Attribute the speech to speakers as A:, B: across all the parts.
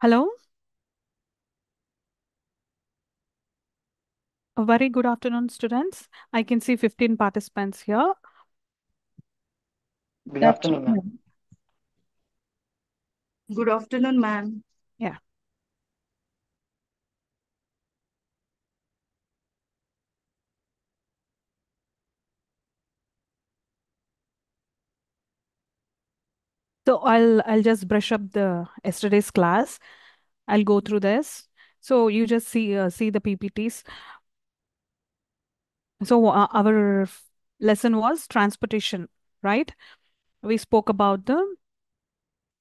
A: Hello, a very good afternoon, students. I can see 15 participants here.
B: Good
C: That's
B: afternoon, ma'am.
C: fine. Good afternoon, ma'am.
A: Yeah. So I'll just brush up the yesterday's class. I'll go through this. So you just see the PPTs. So our lesson was transportation, right? We spoke about the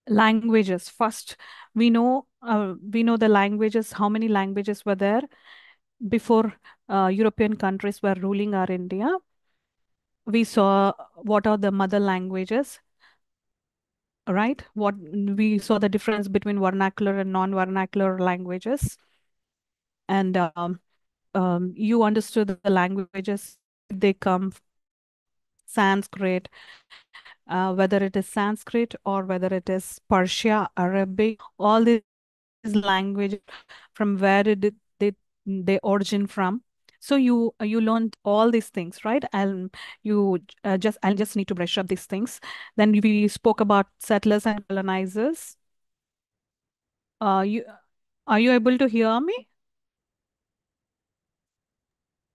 A: languages. First, we know the languages. How many languages were there before European countries were ruling our India? We saw what are the mother languages, right? What we saw the difference between vernacular and non-vernacular languages, and you understood the languages. They come Sanskrit, whether it is Sanskrit or whether it is Persia, Arabic, all these languages, from where did they origin from. So you learned all these things, right? I'll just need to brush up these things. Then we spoke about settlers and colonizers. You Are you able to hear me?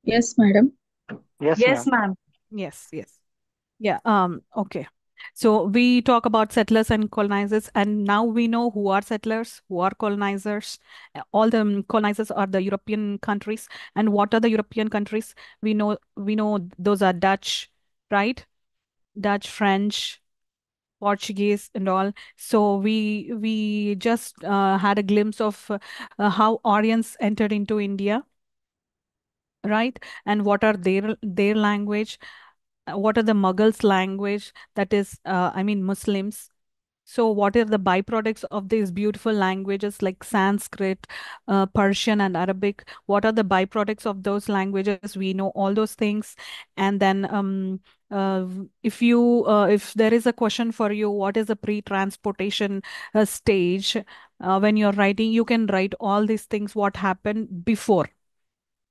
C: Yes, madam.
B: Yes,
C: Yes,
B: ma'am.
C: ma'am.
A: Yes, yes. Yeah, okay. So we talk about settlers and colonizers, and now we know who are settlers, who are colonizers. All the colonizers are the European countries. And what are the European countries? We know those are Dutch, right? Dutch, French, Portuguese, and all. So we just had a glimpse of how Aryans entered into India, right? And what are their language? What are the Mughals' language? That is, I mean, Muslims. So, what are the byproducts of these beautiful languages like Sanskrit, Persian, and Arabic? What are the byproducts of those languages? We know all those things. And then, if there is a question for you, what is the pre-transportation stage? When you're writing, you can write all these things. What happened before?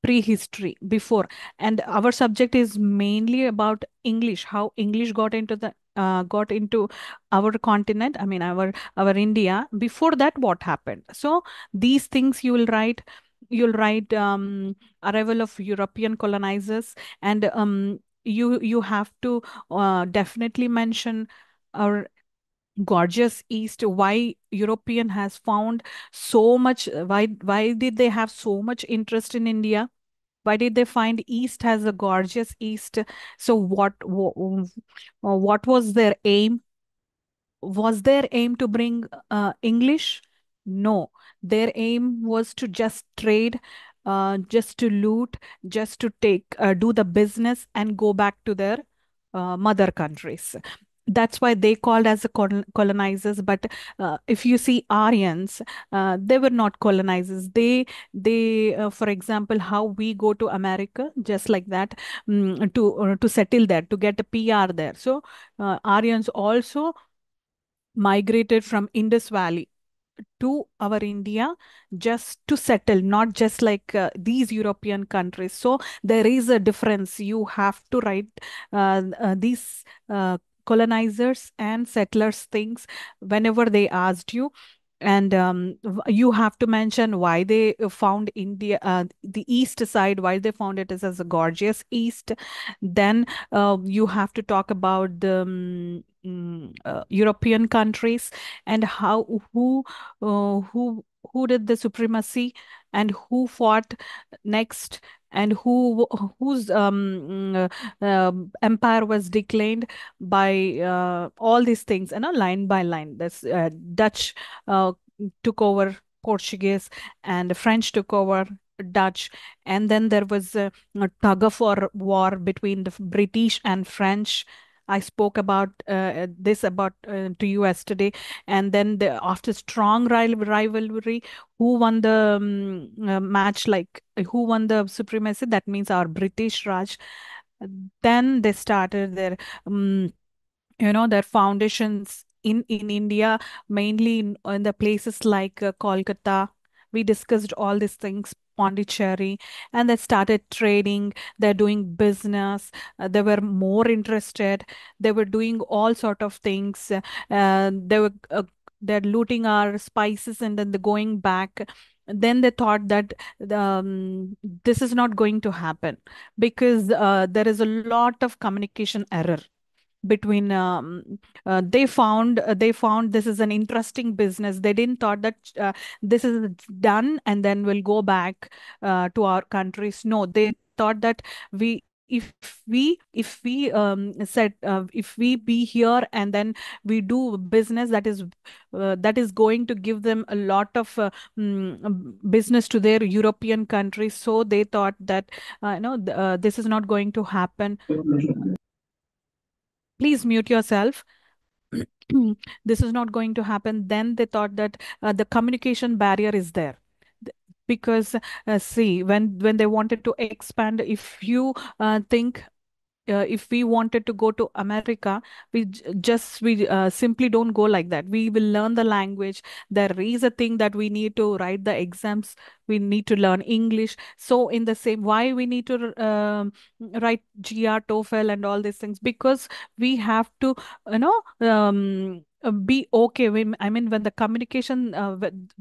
A: Prehistory, before. And our subject is mainly about English, how English got into our continent, I mean our India. Before that, what happened? So these things you'll write arrival of European colonizers. And you have to definitely mention our gorgeous East. Why European has found so much, why did they have so much interest in India? Why did they find East has a gorgeous East? So what was their aim? Was their aim to bring English? No, their aim was to just trade, just to loot, just to do the business and go back to their mother countries. That's why they called as the colonizers. But if you see Aryans, they were not colonizers. For example, how we go to America, just like that, to settle there, to get a PR there. So Aryans also migrated from Indus Valley to our India just to settle, not just like these European countries. So there is a difference. You have to write these colonizers and settlers things whenever they asked you. And you have to mention why they found India, the east side, why they found it as a gorgeous east. Then you have to talk about the European countries, and how who did the supremacy, and who fought next, and whose empire was declined by all these things, line by line. This Dutch uh, took over Portuguese, and French took over Dutch. And then there was a tug of war between the British and French. I spoke about this about to you yesterday. And then after strong rivalry, who won the match? Like, who won the supremacy? That means our British Raj. Then they started their, their foundations. in India, mainly in the places like Kolkata. We discussed all these things, Pondicherry, and they started trading. They're doing business. They were more interested. They were doing all sort of things. They were they're looting our spices and then they're going back. Then they thought that this is not going to happen because there is a lot of communication error between they found this is an interesting business. They didn't thought that this is done and then we'll go back to our countries. No, they thought that we if we be here and then we do business that is going to give them a lot of business to their European countries. So they thought that this is not going to happen. Please mute yourself. This is not going to happen. Then they thought that the communication barrier is there. Because see, when they wanted to expand, if you think if we wanted to go to America, we simply don't go like that. We will learn the language. There is a thing that we need to write the exams. We need to learn English. So in the same, why we need to write GR, TOEFL, and all these things? Because we have to, be okay. I mean, when the communication,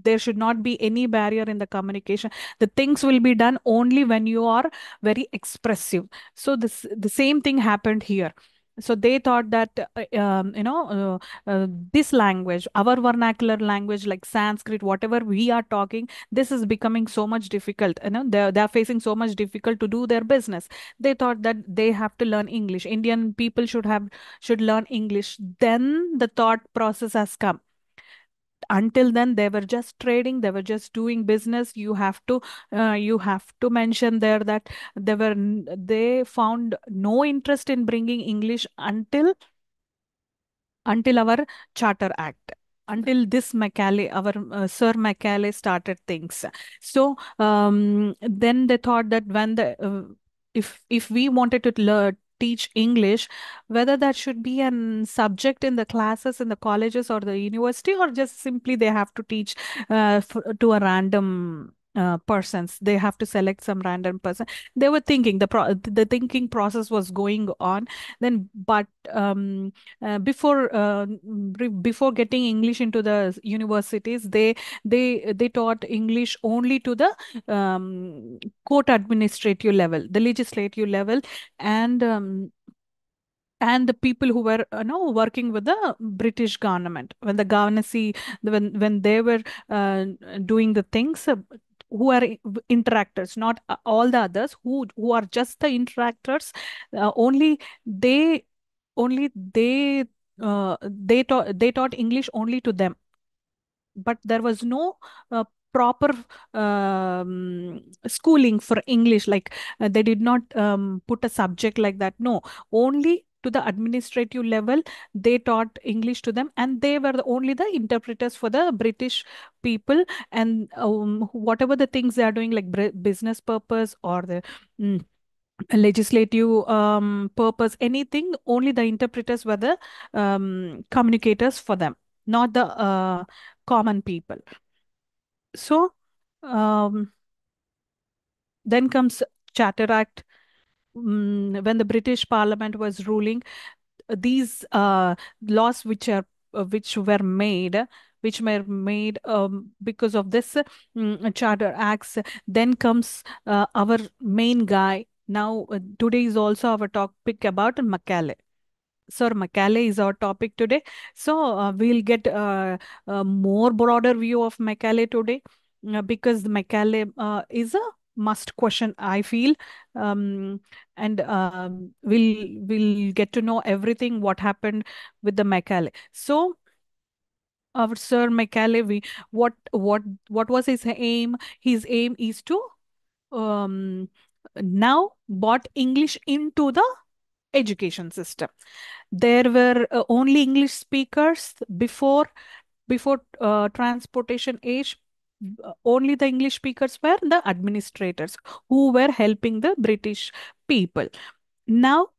A: there should not be any barrier in the communication. The things will be done only when you are very expressive. So the same thing happened here. So they thought that this language, our vernacular language like Sanskrit, whatever we are talking, this is becoming so much difficult. They're facing so much difficult to do their business. They thought that they have to learn English. Indian people should learn English. Then the thought process has come. Until then they were just trading, they were just doing business. You have to mention there that they found no interest in bringing English until our Charter Act, until this Macaulay, our Sir Macaulay started things. So then they thought that when the if we wanted to teach English, whether that should be an subject in the classes in the colleges or the university, or just simply they have to teach to a random persons. They have to select some random person. They were thinking the thinking process was going on then, but before getting English into the universities, they taught English only to the court administrative level, the legislative level, and the people who were working with the British government. When the government see when they were doing the things, who are interactors, not all the others who are just the interactors. They only they taught English only to them, but there was no proper schooling for English. Like they did not put a subject like that. No, only to the administrative level they taught English to them, and they were only the interpreters for the British people. And whatever the things they are doing, like business purpose or the mm, legislative purpose, anything, only the interpreters were the communicators for them, not the common people. So um, then comes Charter Act. When the British Parliament was ruling, these laws which were made, because of this Charter Acts. Then comes our main guy. Now today is also our topic about Macaulay. Sir Macaulay is our topic today. So we'll get a more broader view of Macaulay today, because Macaulay is a must question, I feel. And we'll get to know everything what happened with the Macaulay. So our Sir Macaulay, what was his aim? His aim is to um, now brought English into the education system. There were only English speakers before transportation age. Only the English speakers were the administrators who were helping the British people. Now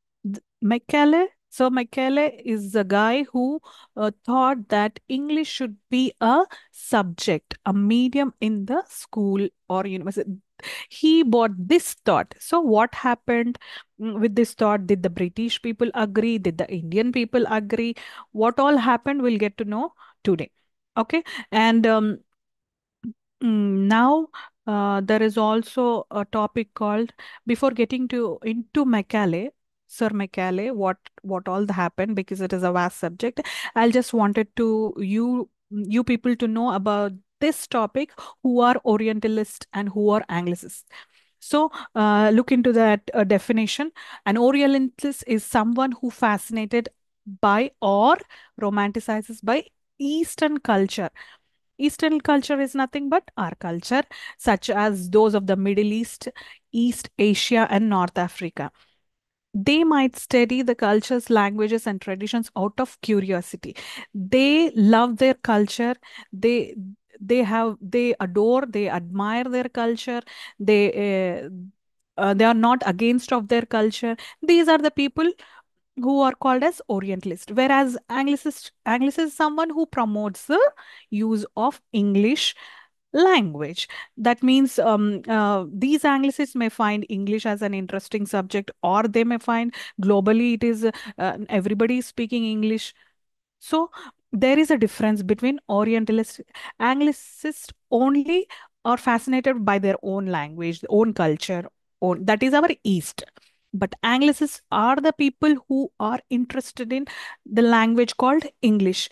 A: Macaulay So Michele is the guy who thought that English should be a subject, a medium in the school or university. He bought this thought. So what happened with this thought? Did the British people agree? Did the Indian people agree? What all happened, we'll get to know today. Okay. And now there is also a topic called, before getting to into Macaulay, Sir Macaulay, what all happened, because it is a vast subject. I'll just wanted to you people to know about this topic, who are Orientalist and who are Anglicists. So look into that definition. An Orientalist is someone who fascinated by or romanticizes by Eastern culture. Eastern culture is nothing but our culture, such as those of the Middle East, East Asia, and North Africa. They might study the cultures, languages, and traditions out of curiosity. They love their culture. They they adore, they admire their culture. They are not against of their culture. These are the people who are called as Orientalist, whereas Anglicist is someone who promotes the use of English language. That means these Anglicists may find English as an interesting subject, or they may find globally it is everybody is speaking English. So there is a difference between Orientalist, Anglicist only are fascinated by their own language, their own culture, own, that is our East. But Anglicists are the people who are interested in the language called English.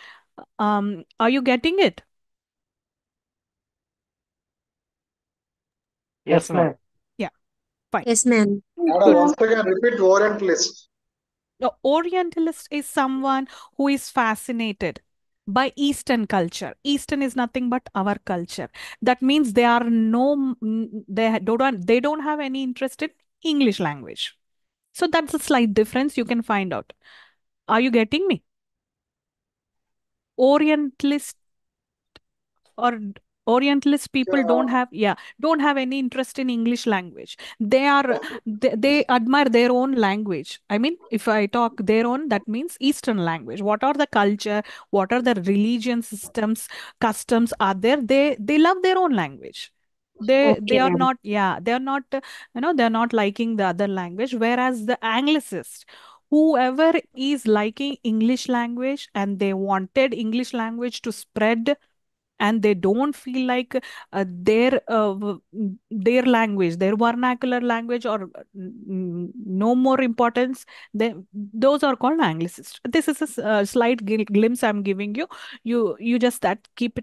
A: Are you getting it?
B: Yes, ma'am.
A: Yeah, fine.
D: Yes, ma'am.
B: Madam,
A: Good.
B: once again, repeat Orientalist.
A: The Orientalist is someone who is fascinated by Eastern culture. Eastern is nothing but our culture. That means they are they don't have any interest in English language. So that's a slight difference you can find out. Are you getting me? Orientalist or Orientalist people
B: Yeah,
A: don't have any interest in English language. They are
B: okay.
A: they admire their own language. I mean, if I talk their own, that means Eastern language. What are the culture, what are the religion systems, customs are there? They love their own language. They
D: Okay,
A: are
D: ma'am.
A: not, yeah, they are not they're not liking the other language. Whereas the Anglicist, whoever is liking English language and they wanted English language to spread, and they don't feel like their language, their vernacular language, or no more importance, they, those are called Anglicists. This is a slight glimpse I'm giving you. You just that keep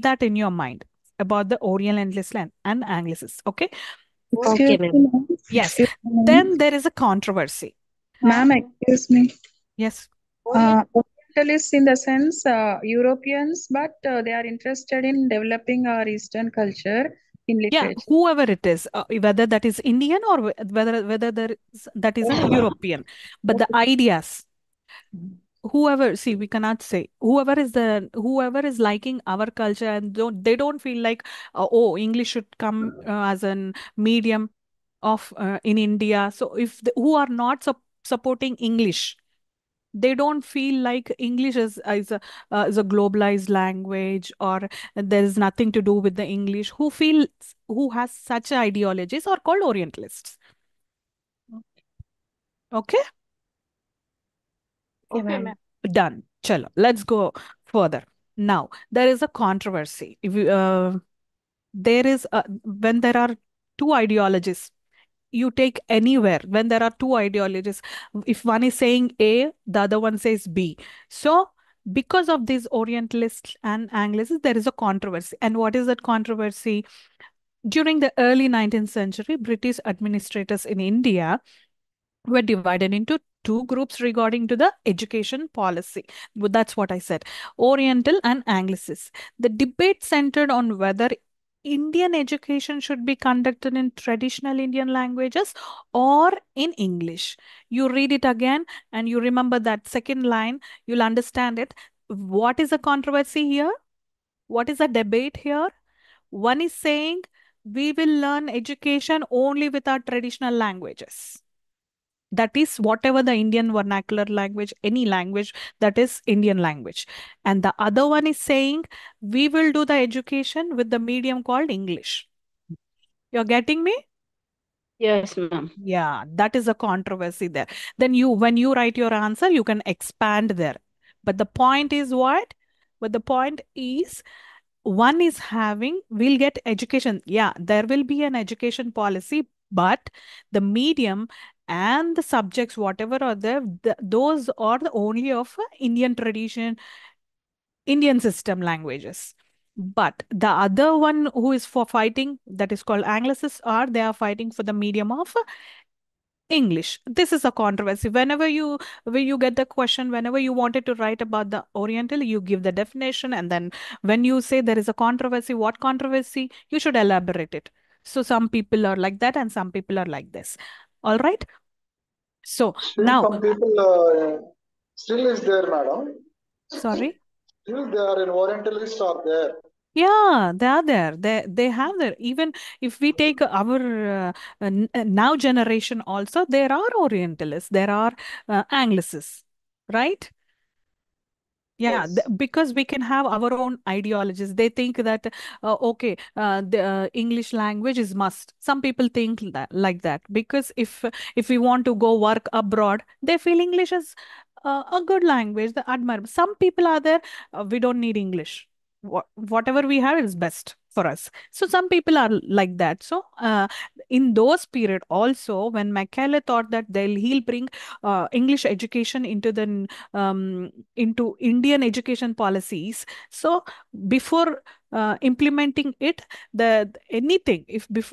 A: that in your mind about the Orientalist and Anglicists. Okay.
D: Okay,
C: Excuse me,
D: ma'am.
C: ma'am.
A: Yes.
C: Excuse me, ma'am.
A: Then there is a controversy.
C: Ma'am, excuse me.
A: Yes.
C: Orientalists in the sense Europeans, but they are interested in developing our Eastern culture in
A: Yeah,
C: literature.
A: whoever it is, whether that is Indian or whether that is an European, but the ideas, whoever, see, we cannot say whoever is liking our culture and don't feel like oh, English should come as an medium of in India. So if who are not supporting English, they don't feel like English is a globalized language, or there is nothing to do with the English. Who has such ideologies are called Orientalists. Okay,
D: Okay, ma'am.
A: done. Chalo, let's go further. Now there is a controversy. If you, there is when there are two ideologies, you take anywhere when there are two ideologies, if one is saying A, the other one says B. So because of these Orientalists and Anglicists, there is a controversy. And what is that controversy? During the early 19th century, British administrators in India were divided into two groups regarding to the education policy. That's what I said. Oriental and Anglicist. The debate centered on whether Indian education should be conducted in traditional Indian languages or in English. You read it again and you remember that second line, you'll understand it. What is the controversy here? What is the debate here? One is saying we will learn education only with our traditional languages. That is whatever the Indian vernacular language, any language that is Indian language. And the other one is saying we will do the education with the medium called English. You're getting me?
D: Yes, ma'am.
A: Yeah, that is a controversy there. Then when you write your answer, you can expand there. But the point is what? But the point is one is having, we'll get education. Yeah, there will be an education policy, but the medium and the subjects, whatever are there, those are the only of Indian tradition, Indian system languages. But the other one who is for fighting, that is called Anglicists, are they are fighting for the medium of English. This is a controversy. When you get the question, whenever you wanted to write about the Oriental, you give the definition, and then when you say there is a controversy, what controversy? You should elaborate it. So some people are like that, and some people are like this. All right. So
B: Still,
A: now,
B: some people still is there, madam.
A: sorry.
B: Still, they are in Orientalist are there.
A: Yeah, they are there. They have there. Even if we take our now generation also, there are Orientalists, there are Anglicists, right? Yeah,
B: Yes.
A: because we can have our own ideologies. They think that okay, the English language is must. Some people think that like that because if we want to go work abroad, they feel English is a good language. They admire. Some people are there. We don't need English. Whatever we have is best for us. So some people are like that. So in those period also, when Macaulay thought that he'll bring English education into Indian education policies. So before implementing it, the anything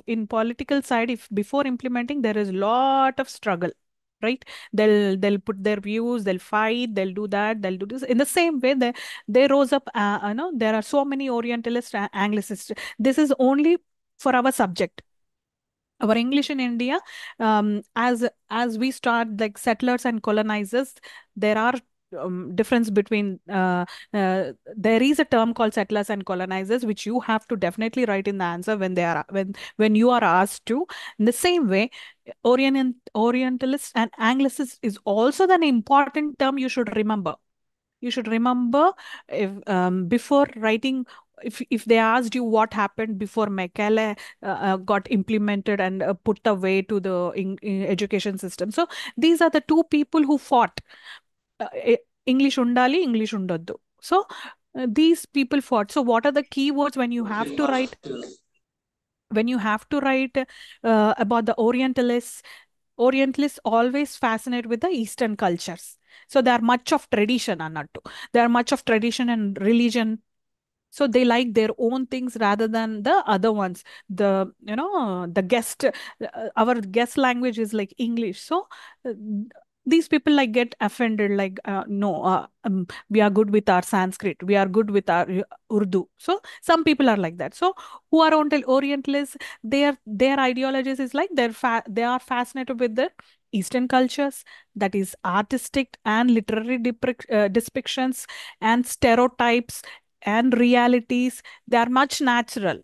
A: in political side, if before implementing there is lot of struggle. Right, they'll put their views, they'll fight, they'll do that, they'll do this. In the same way, they rose up. There are so many Orientalists, Anglicists. This is only for our subject, our English in India. As we start like settlers and colonizers, there are difference between there is a term called settlers and colonizers, which you have to definitely write in the answer when you are asked to. In the same way, Orientalist and Anglicist is also an important term you should remember. You should remember if before writing, if they asked you what happened before Macaulay got implemented and put away to the education system. So these are the two people who fought. English undali, English undaddu. So these people fought. So what are the keywords when you have to write? When you have to write about the Orientalists, Orientalists always fascinate with the Eastern cultures. So they are much of tradition, Anattu. They are much of tradition and religion. So they like their own things rather than the other ones. The guest, our guest language is like English. So uh, these people like get offended, like, no, we are good with our Sanskrit, we are good with our Urdu. So some people are like that. So who are Orientalists, their ideologies is like they are fascinated with the Eastern cultures, that is artistic and literary depictions and stereotypes and realities. They are much natural.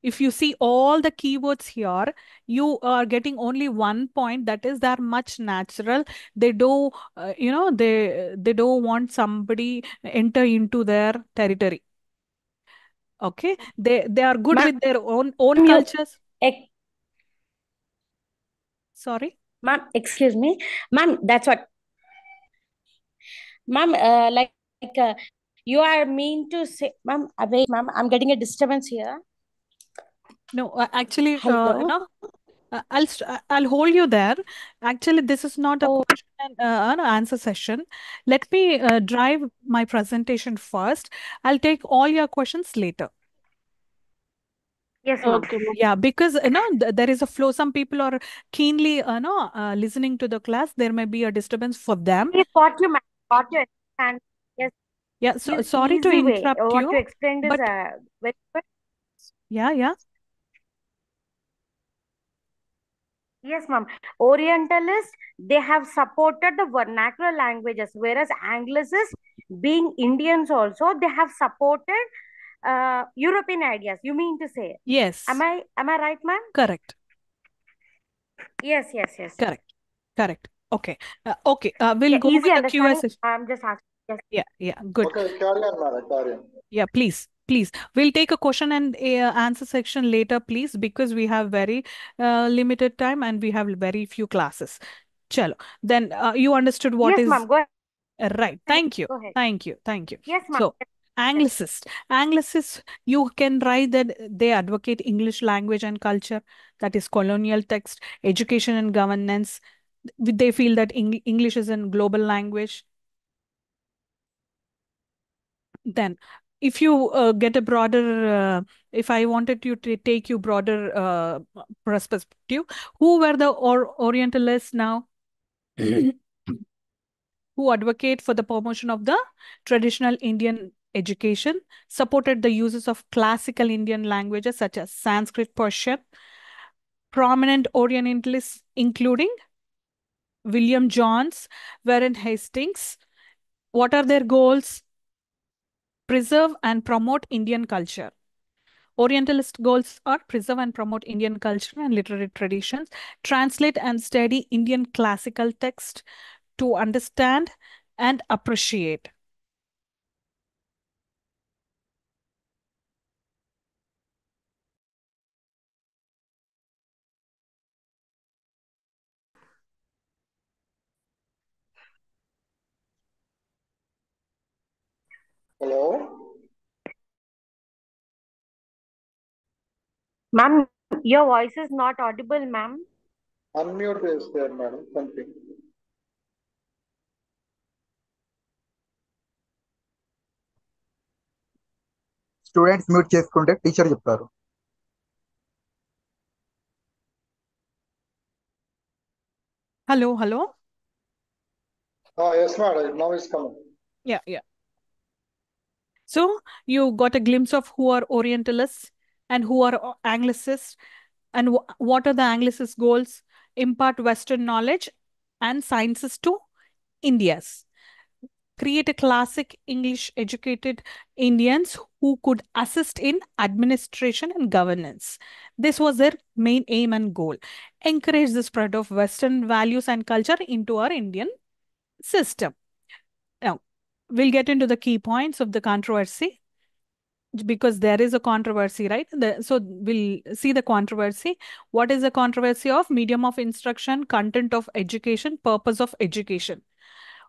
A: If you see all the keywords here, you are getting only one point, that is they're much natural. They do they don't want somebody enter into their territory. Okay, they are good
D: Ma'am,
A: with their own
D: you,
A: cultures.
D: ex-
A: Sorry.
D: ma'am, excuse me, ma'am. That's what, ma'am. You are mean to say, ma'am. Wait, ma'am. I'm getting a disturbance here.
A: No, actually,
D: Hello.
A: I'll hold you there. Actually, this is not a
D: Oh,
A: question and an answer session. Let me drive my presentation first. I'll take all your questions later.
D: yes, ma'am.
C: Okay, ma'am.
A: Yeah, because there is a flow. Some people are keenly listening to the class. There may be a disturbance for them.
D: Yes, got you, ma'am. Got you. And yes,
A: Yeah, so sorry to
D: easy way.
A: interrupt
D: What
A: you,
D: you explained is
A: but
D: very good.
A: yeah, yeah.
D: Yes, ma'am. Orientalists, they have supported the vernacular languages, whereas Anglicists, being Indians also, they have supported European ideas. You mean to say?
A: Yes,
D: Am I right, ma'am?
A: correct,
D: Yes, yes, yes.
A: correct. Correct. Okay. Okay. We'll
D: Yeah,
A: go
D: easy
A: with the QA
D: understanding.
A: session.
D: I'm just asking. Yes.
A: Yeah. Good.
B: Okay, carry on, madam. Carry on.
A: Yeah, please. We'll take a question and answer section later, please, because we have very limited time and we have very few classes. Chalo. Then you understood what
D: Yes,
A: is
D: ma'am. Go ahead.
A: right. Thank you.
D: Go ahead.
A: Thank you. Thank you.
D: Yes, ma'am.
A: So,
D: Yes.
A: Anglicist. Anglicist, you can write that they advocate English language and culture, that is colonial text, education and governance. They feel that English is a global language. Then, if you get a broader, if I wanted you to take you broader perspective, who were the Orientalists now? Who advocate for the promotion of the traditional Indian education, supported the uses of classical Indian languages such as Sanskrit, Persian, prominent Orientalists including William Jones, Warren Hastings. What are their goals? Preserve and promote Indian culture. Orientalist goals are preserve and promote Indian culture and literary traditions, translate and study Indian classical text to understand and appreciate.
B: Hello?
D: Ma'am, your voice is not audible, ma'am.
B: Unmute is there, madam. Something.
E: Students mute చేసుకుంటే teacher చెప్తారు.
A: Hello.
B: Ah, yes, madam. Now it's coming.
A: Yeah. So you got a glimpse of who are Orientalists and who are Anglicists, and what are the Anglicist goals? Impart Western knowledge and sciences to India's. Create a classic English educated Indians who could assist in administration and governance. This was their main aim and goal. Encourage the spread of Western values and culture into our Indian system. Now, we'll get into the key points of the controversy because there is a controversy, right? So we'll see the controversy. What is the controversy of medium of instruction, content of education, purpose of education?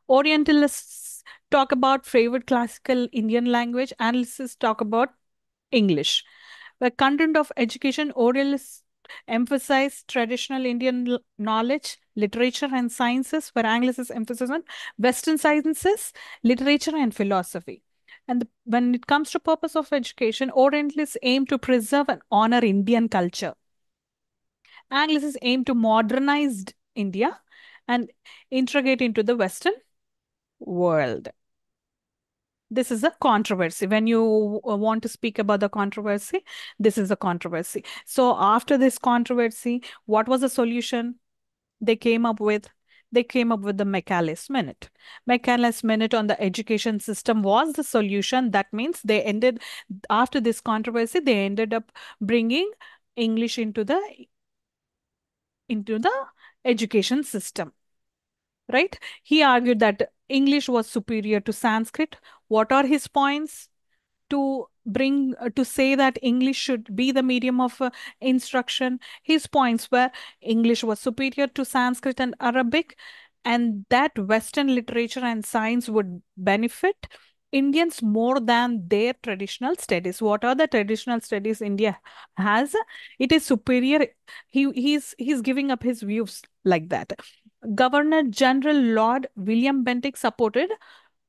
A: Orientalists talk about favorite classical Indian language. Analysts talk about English. The content of education, Orientalists emphasize traditional Indian knowledge, literature, and sciences, where Anglicists emphasize on Western sciences, literature, and philosophy. And when it comes to purpose of education, Orientalists aim to preserve and honor Indian culture. Anglicists aim to modernize India and integrate into the Western world. This is a controversy. When you want to speak about the controversy, this is a controversy. So after this controversy, what was the solution they came up with? They came up with the Macallis Minute. Macallis Minute on the education system was the solution. That means they ended, after this controversy, they ended up bringing English into the education system. Right? He argued that English was superior to Sanskrit. What are his points to bring to say that English should be the medium of instruction? His points were English was superior to Sanskrit and Arabic, and that Western literature and science would benefit Indians more than their traditional studies. What are the traditional studies India has? It is superior. He's giving up his views like that. Governor General Lord William Bentinck supported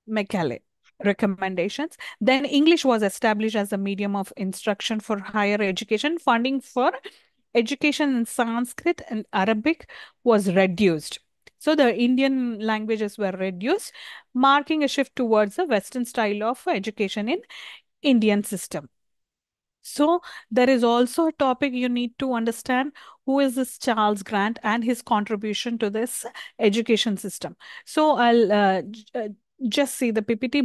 A: Macaulay recommendations. Then English was established as a medium of instruction for higher education. Funding for education in Sanskrit and Arabic was reduced. So the Indian languages were reduced, marking a shift towards a Western style of education in Indian system. So there is also a topic you need to understand: who is this Charles Grant and his contribution to this education system. So I'll just see the PPT.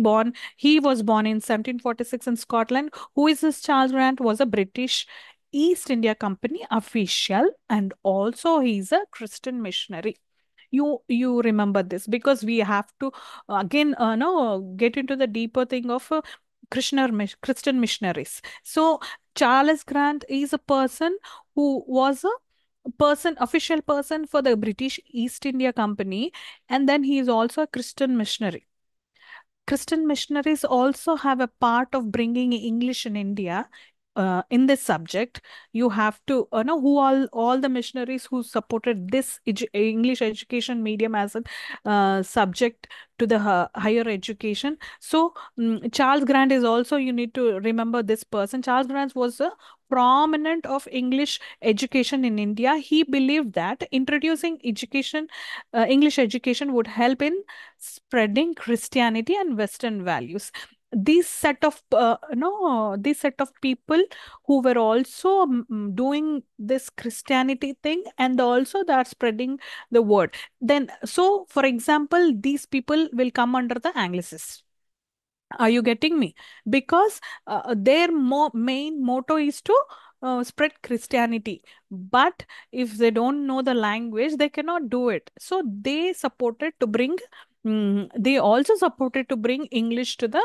A: He was born in 1746 in Scotland. Who is this Charles Grant? Was a British East India Company official, and also he's a Christian missionary. You remember this because we have to again no get into the deeper thing of Christian missionaries. So Charles Grant is a person who was a official person for the British East India Company, and then he is also a Christian missionary. Christian missionaries also have a part of bringing English in India. In this subject, you have to know who all the missionaries who supported this English education medium as a subject to the higher education. So Charles Grant is also, you need to remember this person. Charles Grant was a prominent of English education in India. He believed that introducing education, English education would help in spreading Christianity and Western values. These set of no this set of people who were also doing this Christianity thing, and also they are spreading the word. Then, so for example, these people will come under the Anglicists. Are you getting me? Because their main motto is to spread Christianity. But if they don't know the language, they cannot do it. So they supported to bring, they also supported to bring English to the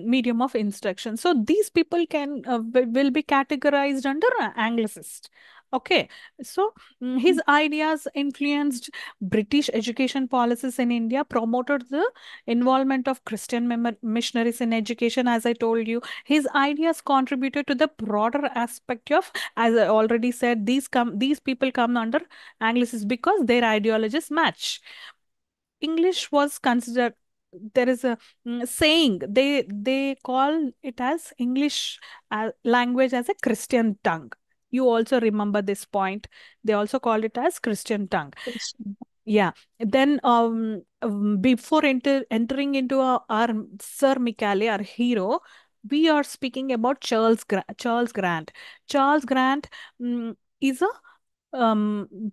A: medium of instruction. So these people will be categorized under Anglicist. Okay, so his ideas influenced British education policies in India, promoted the involvement of Christian missionaries in education. As I told you, his ideas contributed to the broader aspect of, as I already said, these people come under Anglicism because their ideologies match. English was considered, there is a saying, they call it as English language as a Christian tongue. You also remember this point. They also call it as Christian tongue. Yeah. Then before entering into our Sir Macaulay, our hero, we are speaking about Charles Grant. Charles Grant is a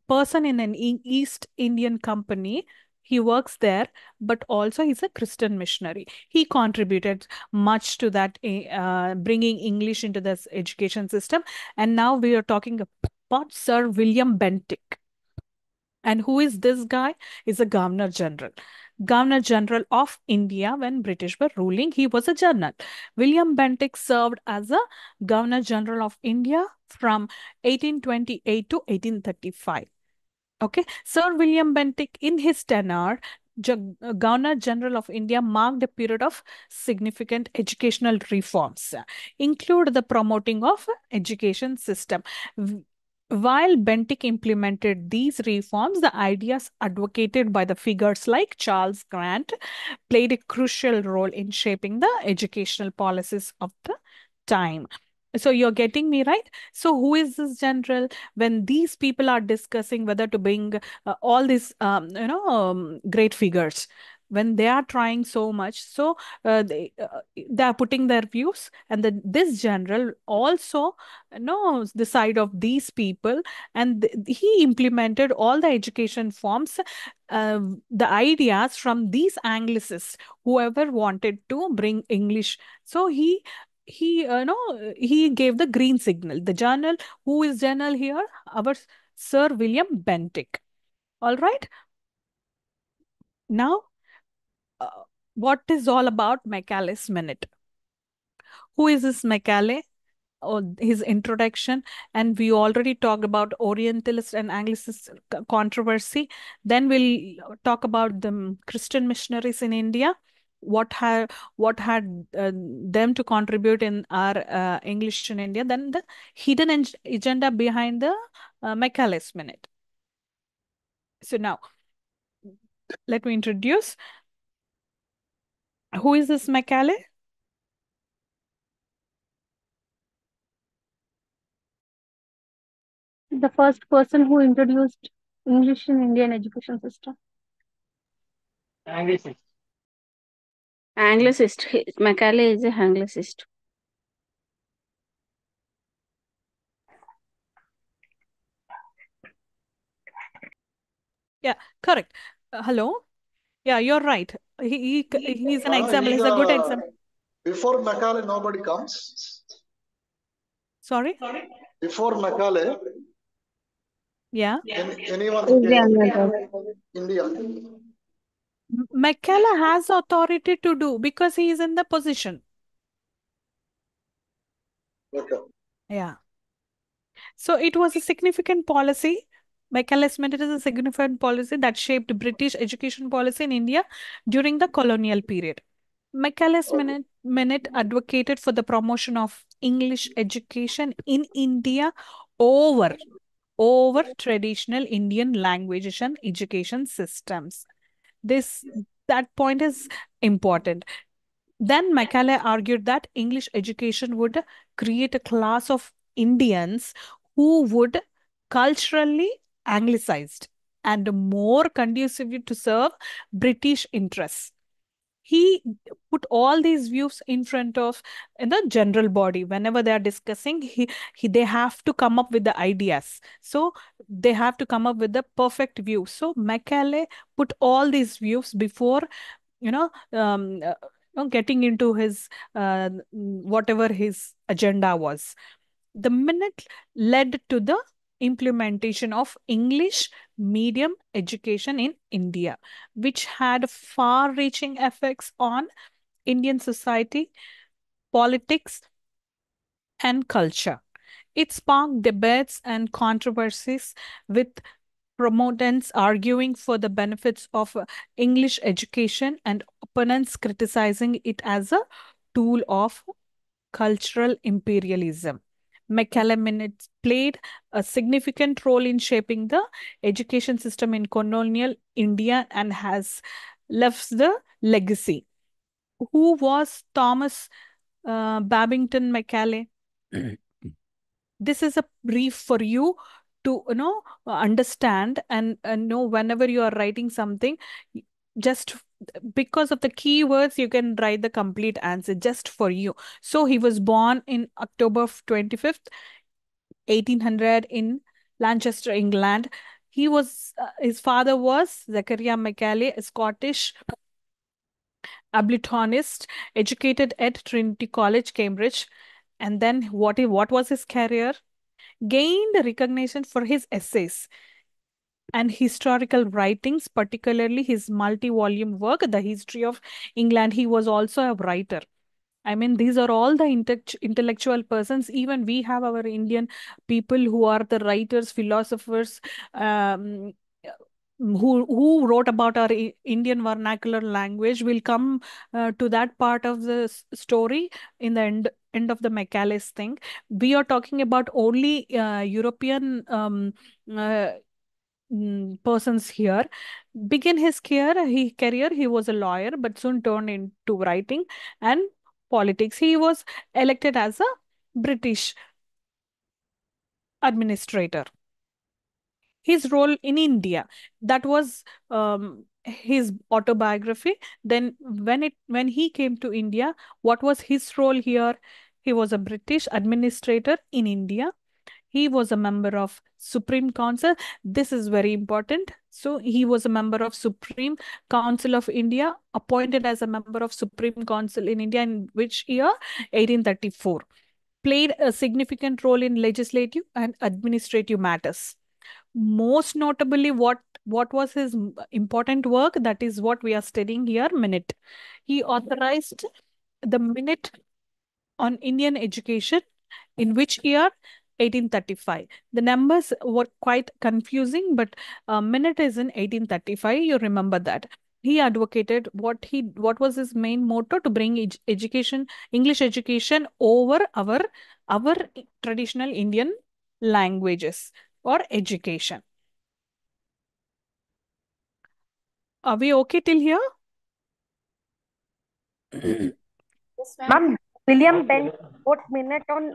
A: person in an East Indian company. He works there, but also he's a Christian missionary. He contributed much to that, bringing English into this education system. And now we are talking about Sir William Bentinck. And who is this guy? Is a Governor General. Governor General of India when British were ruling. He was a general. William Bentinck served as a Governor General of India from 1828 to 1835. Okay, Sir William Bentinck, in his tenure, Governor General of India, marked a period of significant educational reforms, include the promoting of education system. While Bentinck implemented these reforms, the ideas advocated by the figures like Charles Grant played a crucial role in shaping the educational policies of the time. So you're getting me right? So who is this general? When these people are discussing whether to bring all these great figures, when they are trying so much, so they are putting their views, and this general also knows the side of these people, and he implemented all the education forms, uh, the ideas from these Anglicists, whoever wanted to bring English. So he no he gave the green signal. The journal, who is journal here? Our Sir William Bentinck. All right. Now, what is all about Macaulay's minute? Who is this Macaulay? Or his introduction, and we already talked about Orientalist and Anglicist controversy. Then we'll talk about the Christian missionaries in India. What had them to contribute in our English in India? Then the hidden agenda behind the Macaulay's minute. So now, let me introduce. Who is this Macaulay?
F: The first person who introduced English in Indian education system.
G: Anglicist.
D: Macaulay is a Anglicist.
A: Yeah, correct. Hello. Yeah, you're right. He's an example. He's a good example.
B: Before Macaulay, nobody comes.
A: Sorry?
B: Before Macaulay,
A: Yeah.
B: anyone
F: Is there
B: came?
F: another?
B: India.
A: Macaulay has authority to do because he is in the position.
B: Okay.
A: Yeah. So it was a significant policy. Macaulay's Minute is a significant policy that shaped British education policy in India during the colonial period. Macaulay's
B: Okay.
A: Minute advocated for the promotion of English education in India over traditional Indian languages and education systems. This that point is important. Then Macaulay argued that English education would create a class of Indians who would culturally anglicized and more conducive to serve British interests. He put all these views in front of in the general body whenever they are discussing. They have to come up with the ideas, so they have to come up with the perfect view. So Macaulay put all these views before you know, getting into his whatever his agenda was. The minute led to the implementation of English medium education in India, which had far reaching effects on Indian society, politics, and culture. It sparked debates and controversies, with proponents arguing for the benefits of English education and opponents criticizing it as a tool of cultural imperialism. Macaulay Minutes played a significant role in shaping the education system in colonial India and has left the legacy. Who was Thomas Babington Macaulay? This is a brief for you to understand and know whenever you are writing something, just because of the keywords you can write the complete answer just for you. So he was born in October 25th 1800 in Lancaster, England. His father was Zachariah Macaulay, a Scottish abolitionist, educated at Trinity College, Cambridge. And then what was his career? Gained recognition for his essays and historical writings, particularly his multi-volume work, The History of England. He was also a writer. I mean, these are all the intellectual persons. Even we have our Indian people who are the writers, philosophers, um, who wrote about our Indian vernacular language. We'll come to that part of the story in the end of the Macaulay's thing. We are talking about only European uh, persons here. Begin his career, he was a lawyer, but soon turned into writing and politics. He was elected as a British administrator. His role in India, that was his autobiography. Then when he came to India, what was his role here? He was a British administrator in India. He was a member of Supreme Council. This is very important. So he was a member of Supreme Council of India, appointed as a member of Supreme Council in India in which year? 1834. Played a significant role in legislative and administrative matters. Most notably, what was his important work? That is what we are studying here, minute. He authorized the minute on Indian education. In which year? 1835. The numbers were quite confusing, but minute is in 1835. You remember that. He advocated what was his main motto? To bring education, English education over our traditional Indian languages or education. Are we okay till here?
D: Ma'am, William Bent wrote Minute on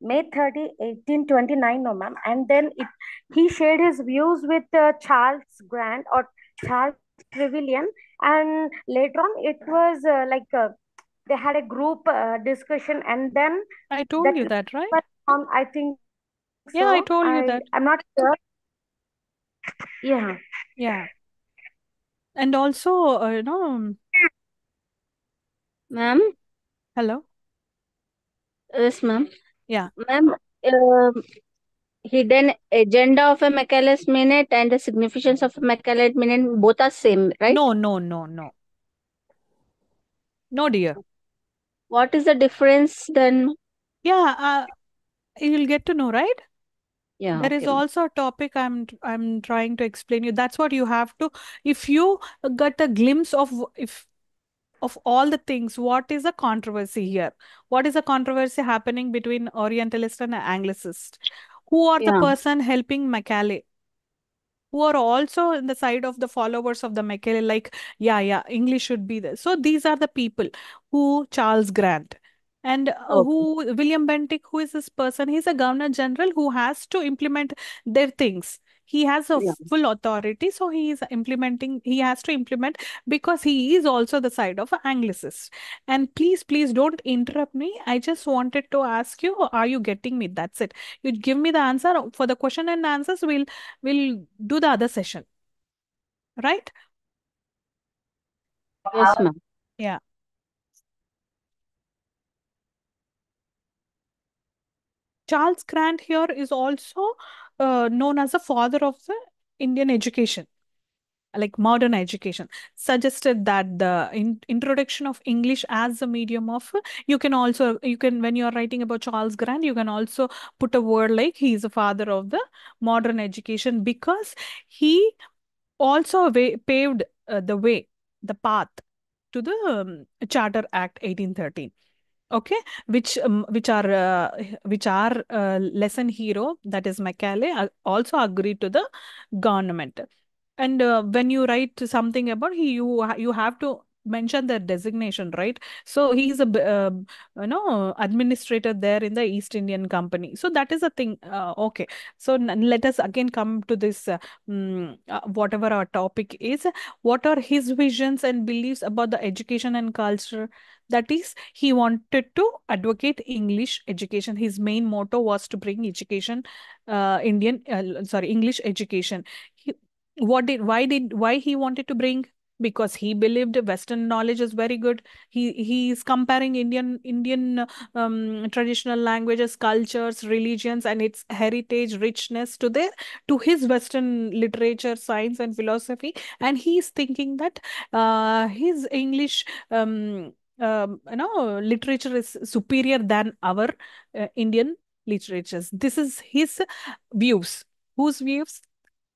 D: May 30, 1829, no ma'am. And then he shared his views with Charles Grant or Charles Trevelyan. And later on, it was they had a group discussion, and then
A: I told
D: that
A: you that, right?
D: I think
A: Yeah, I
D: so.
A: told you that.
D: I'm not sure. Yeah.
A: Yeah. And also,
F: Ma'am,
A: hello.
F: yes, ma'am.
A: Yeah.
F: Ma'am, hidden agenda of a Macalus minute and the significance of a Macalus minute both are same, right?
A: No, no, no, no. No, dear.
F: What is the difference then?
A: Yeah, you'll get to know, right?
F: Yeah,
A: There is
F: okay.
A: also a topic I'm trying to explain you. That's what you have to, if you get a glimpse of if of all the things, what is the controversy here? What is the controversy happening between Orientalist and Anglicist? Who are the
F: Yeah,
A: person helping Macaulay? Who are also in the side of the followers of the Macaulay, like, yeah, English should be there. So these are the people who Charles Grant and
F: okay.
A: who William Bentinck, who is this person? He's a governor general who has to implement their things. He has a
F: Yeah.
A: full authority, so he is implementing, he has to implement because he is also the side of an Anglicist. And please don't interrupt me. I just wanted to ask you, are you getting me? That's it. You give me the answer for the question and answers. We'll do the other session, right?
F: Yes, ma'am.
A: Yeah. Charles Grant here is also known as the father of the Indian education, like modern education. Suggested that the introduction of English as a medium of, you can also, you can, when you're writing about Charles Grant, you can also put a word like he is the father of the modern education because he also paved the way, the path to the Charter Act 1813. Okay, which are lesson hero, that is Macaulay, also agreed to the government. And when you write something about he, you have to mention the designation, right? So he is a administrator there in the East Indian Company. So that is a thing. Okay, so let us again come to this. Whatever our topic is, what are his visions and beliefs about the education and culture? That is, he wanted to advocate English education. His main motto was to bring education, English education. He, why he wanted to bring? Because he believed Western knowledge is very good. He is comparing Indian traditional languages, cultures, religions, and its heritage richness to his Western literature, science, and philosophy. And he is thinking that his English literature is superior than our Indian literatures. This is his views. Whose views?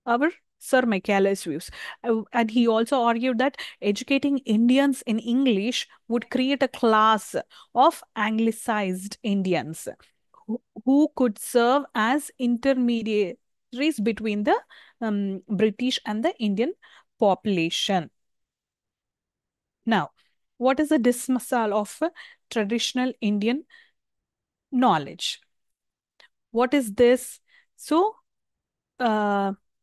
A: Our Sir Macaulay's views. And he also argued that educating Indians in English would create a class of anglicized Indians who could serve as intermediaries between the British and the Indian population. Now, what is a dismissal of traditional Indian knowledge? What is this? So,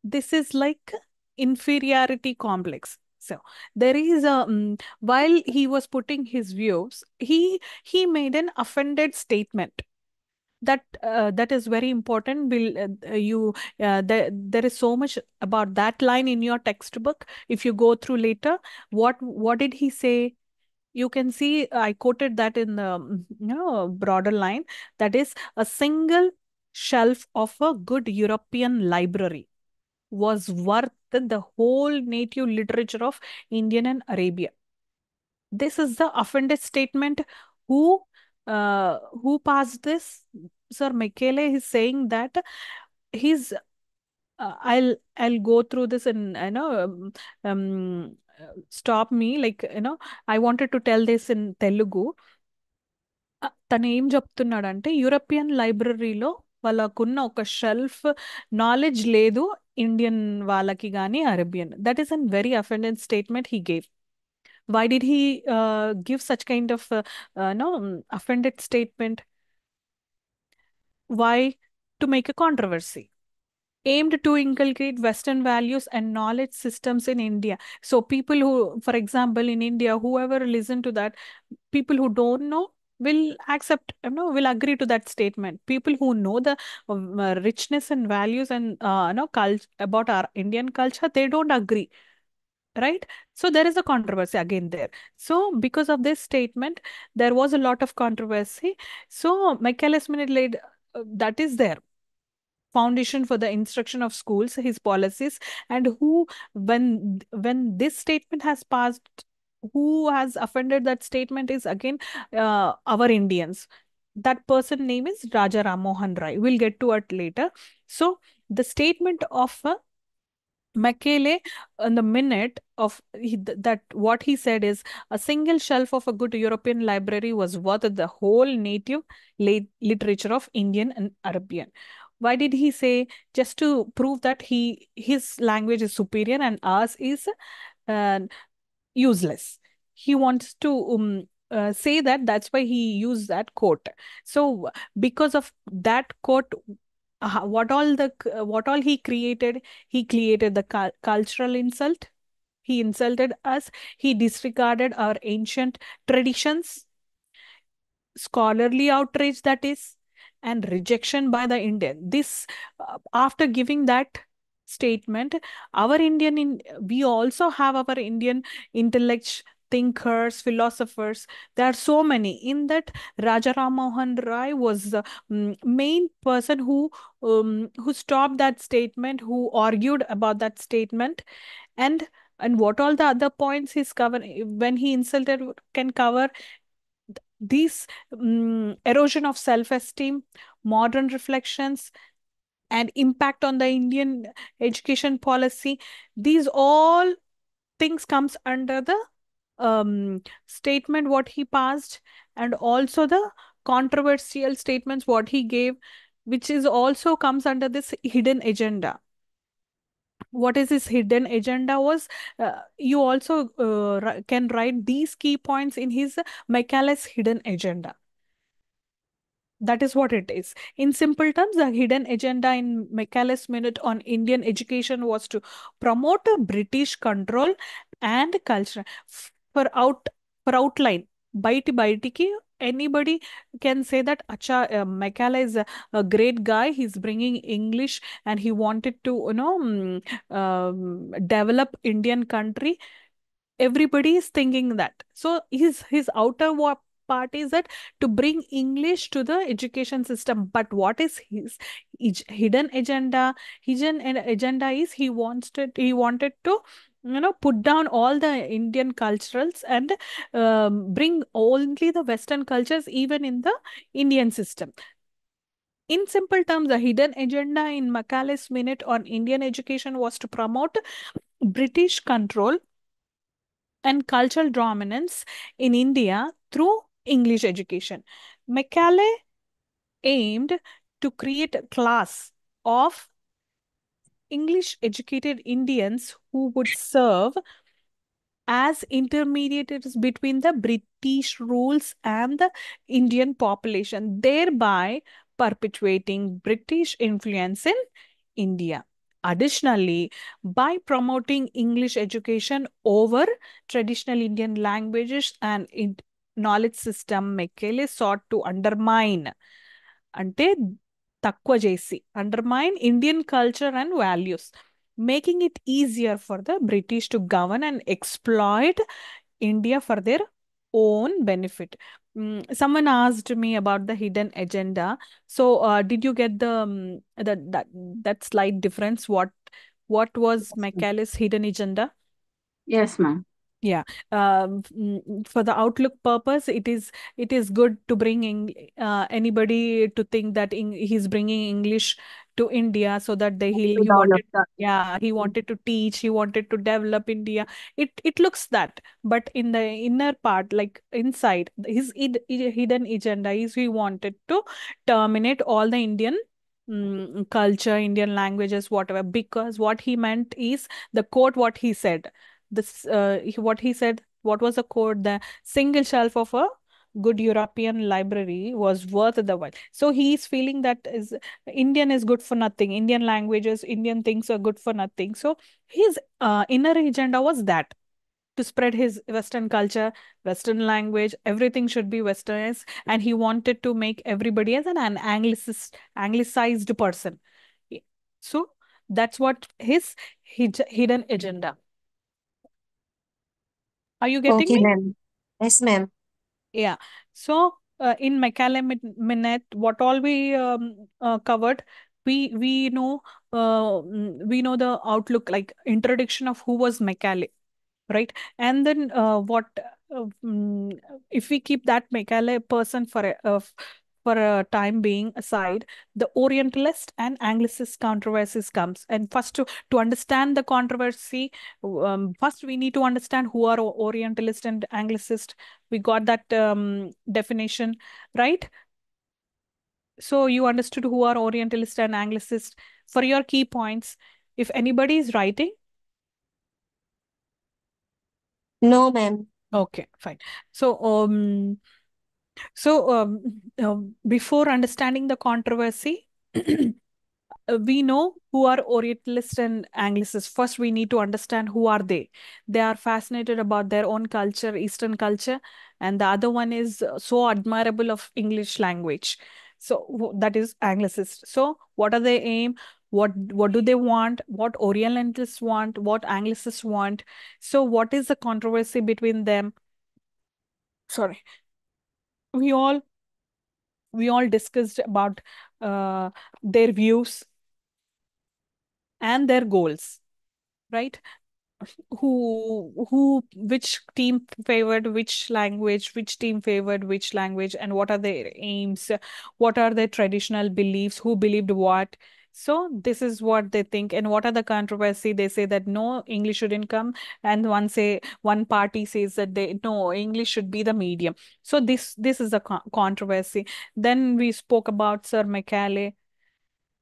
A: this is like inferiority complex. So there is a while he was putting his views, he made an offended statement that is very important. Will you there is so much about that line in your textbook. If you go through later, what did he say? You can see I quoted that in the broader line. That is, a single shelf of a good European library was worth the whole native literature of Indian and Arabia. This is the offended statement. Who passed this? Sir Macaulay is saying that he's I'll go through this and stop me, like I wanted to tell this in Telugu. తను ఏం చెప్తున్నాడంటే European లైబ్రరీలో వాళ్ళకున్న ఒక shelf knowledge లేదు Indian వాళ్ళకి కానీ Arabian. That is an very offended statement he gave. Why did he give such kind of no offended statement? Why? To make a controversy. Aimed to inculcate Western values and knowledge systems in India. So people who, for example, in India, whoever listen to that, people who don't know will accept, will agree to that statement. People who know the richness and values and about our Indian culture, they don't agree, right? So there is a controversy again there. So because of this statement, there was a lot of controversy. So Michaelis minute laid that is there. foundation for the instruction of schools, his policies, and who, when this statement has passed, who has offended that statement is again our Indians. That person name is Raja Ram Mohan Rai. We'll get to it later. So the statement of Macaulay, in the minute of that, what he said is a single shelf of a good European library was worth the whole native literature of Indian and Arabian. Why did he say? Just to prove that his language is superior and ours is uh, useless. He wants to say that, that's why he used that quote. So because of that quote, what all he created the cultural insult. He insulted us. He disregarded our ancient traditions, scholarly outrage, that is, and rejection by the Indian. This, after giving that statement, our we also have our Indian intellects, thinkers, philosophers. There are so many. In that, Raja Ram Mohan Rai was the main person who stopped that statement, who argued about that statement, and what all the other points he's cover when he insulted can cover these erosion of self-esteem, modern reflections, and impact on the Indian education policy. These all things comes under the statement what he passed, and also the controversial statements what he gave, which is also comes under this hidden agenda. What is his hidden agenda was, you also can write these key points in his Macaulay's hidden agenda. That is what it is. In simple terms, the hidden agenda in Macaulay's Minute on Indian education was to promote a British control and culture. For outline, bite anybody can say that Acha Macaulay is a great guy. He's bringing English and he wanted to develop Indian country. Everybody is thinking that. So his outer part is that to bring English to the education system. But what is his hidden agenda? Agenda is he wanted to put down all the Indian culturals and bring only the Western cultures even in the Indian system. In simple terms, the hidden agenda in Macaulay's Minute on Indian education was to promote British control and cultural dominance in India through English education. Macaulay aimed to create a class of English educated Indians who would serve as intermediaries between the British rules and the Indian population, thereby perpetuating British influence in India. Additionally, by promoting English education over traditional Indian languages and knowledge system, Macaulay sought to అంటే తక్కువ చేసి undermine Indian culture and values, making it easier for the British to govern and exploit India for their own benefit. Someone asked me about the hidden agenda. So, did you get that slight difference? What was Macaulay's hidden agenda?
F: Yes, ma'am.
A: Yeah. For the outlook purpose, it is good to bring anybody to think that he's bringing English to India so that
F: To
A: he
F: develop
A: wanted,
F: the
A: yeah, he wanted to teach, he wanted to develop India. It looks that, but in the inner part, like inside, his hidden agenda is he wanted to terminate all the Indian culture, Indian languages, whatever, because what he meant is the quote what he said what he said, what was the quote? The single shelf of a good European library was worth the while. So he's feeling that is Indian is good for nothing. Indian languages, Indian things are good for nothing. So his inner agenda was that to spread his Western culture, Western language, everything should be Westernized, and he wanted to make everybody as an anglicized person. So that's what his hidden agenda. Are you getting
G: Okay,
A: me?
G: ma'am. Yes, ma'am.
A: Yeah. So in Minute, what all we covered? we know we know the outlook, like introduction of who was Macaulay, right? And then what if we keep that Macaulay person for a time being aside, the Orientalist and Anglicist controversies comes. And first, to understand the controversy, first we need to understand who are Orientalist and Anglicist. We got that definition, right? So you understood who are Orientalist and Anglicist. For your key points, if anybody is writing,
G: No, ma'am.
A: okay, fine. So before understanding the controversy, we know who are Orientalists and Anglicists. First, we need to understand who are they. They are fascinated about their own culture, Eastern culture, and the other one is so admirable of English language. So that is Anglicist. So what are they aim? What do they want? What Orientalists want? What Anglicists want? So what is the controversy between them? Sorry, we all we all discussed about uh, their views and their goals, right? Who which team favored which language, which team favored which language, and what are their aims, what are their traditional beliefs, who believed what. So this is what they think. And what are the controversy? They say that no, English shouldn't come, and one party says that they no, English should be the medium. So this is a controversy. Then we spoke about Sir Macaulay,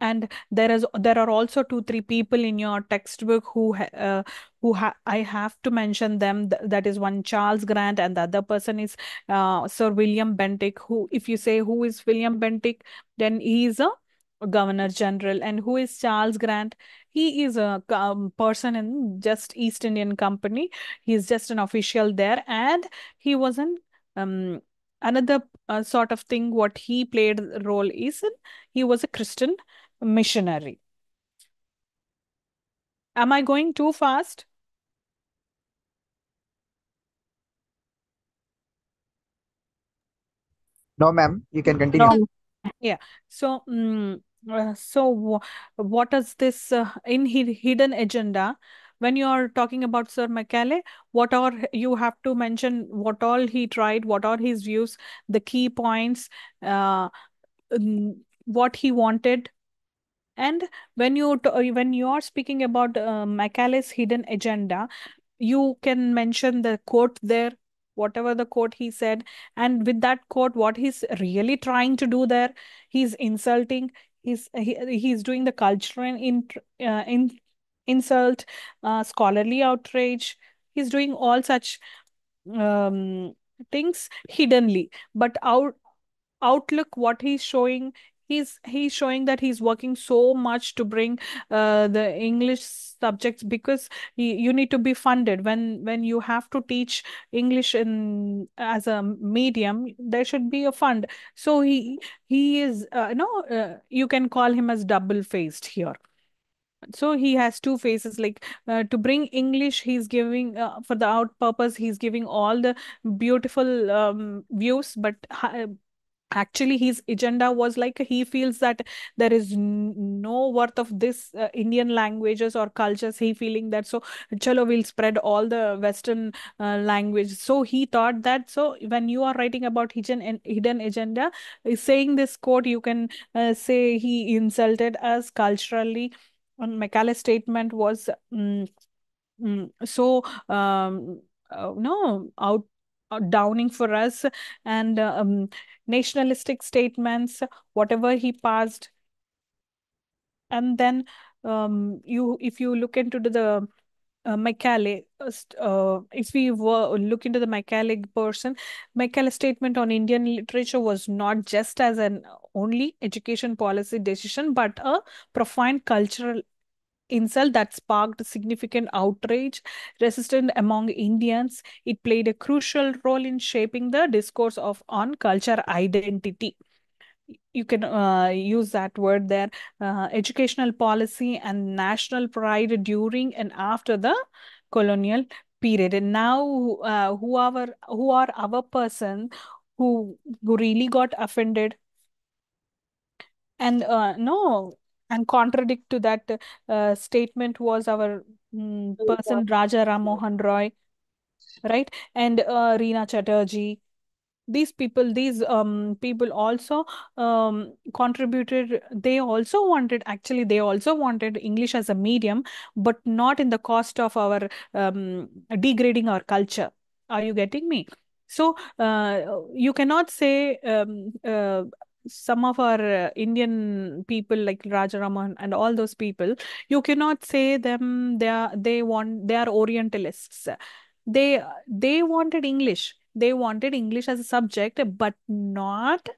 A: and there are also two three people in your textbook I have to mention them. That is one Charles Grant, and the other person is Sir William Bentinck. Who, if you say who is William Bentinck, then he is a Governor General. And who is Charles Grant? He is a person in just East Indian Company. He is just an official there, and he was an um, another sort of thing. What he played role is he was a Christian missionary. Am I going too fast?
E: No, ma'am. You can continue.
G: No.
A: Yeah. So, what is this in hidden agenda? When you are talking about Sir Macaulay, what are you have to mention what all he tried, what are his views, the key points, what he wanted. And when you are speaking about Macaulay's hidden agenda, you can mention the quote there, whatever the quote he said, and with that quote, what he's really trying to do there. He's insulting. He's doing the cultural insult, scholarly outrage. He's doing all such um, things hiddenly, but outlook what he's showing, he's showing that he's working so much to bring the English subjects, because you need to be funded when you have to teach English in as a medium. There should be a fund. So he is no you can call him as double faced here. So he has two faces, like to bring English, he's giving for the out purpose, he's giving all the beautiful views, but actually his agenda was like he feels that there is no worth of this Indian languages or cultures. He feeling that, so chalo, we'll spread all the Western language. So he thought that, so when you are writing about hidden agenda, saying this quote, you can say he insulted us culturally. And Macaulay's statement was so no out downing for us, and nationalistic statements, whatever he passed. And then you if you look into the Macaulay, if we were look into the Macaulay person, Macaulay's statement on Indian literature was not just as an only education policy decision, but a profound cultural insult that sparked significant outrage, resistance among Indians. It played a crucial role in shaping the discourse of on culture identity. You can use that word there. Educational policy and national pride during and after the colonial period. And now, who are our person who really got offended, and no. And contradict to that statement was our person Raja Ram Mohan Roy, right? And Reena Chatterjee. These people also contributed. They also wanted English as a medium, but not in the cost of our degrading our culture. Are you getting me? So you cannot say some of our Indian people like Rajaraman and all those people, you cannot say them they are Orientalists. They wanted English. They wanted English as a subject, but not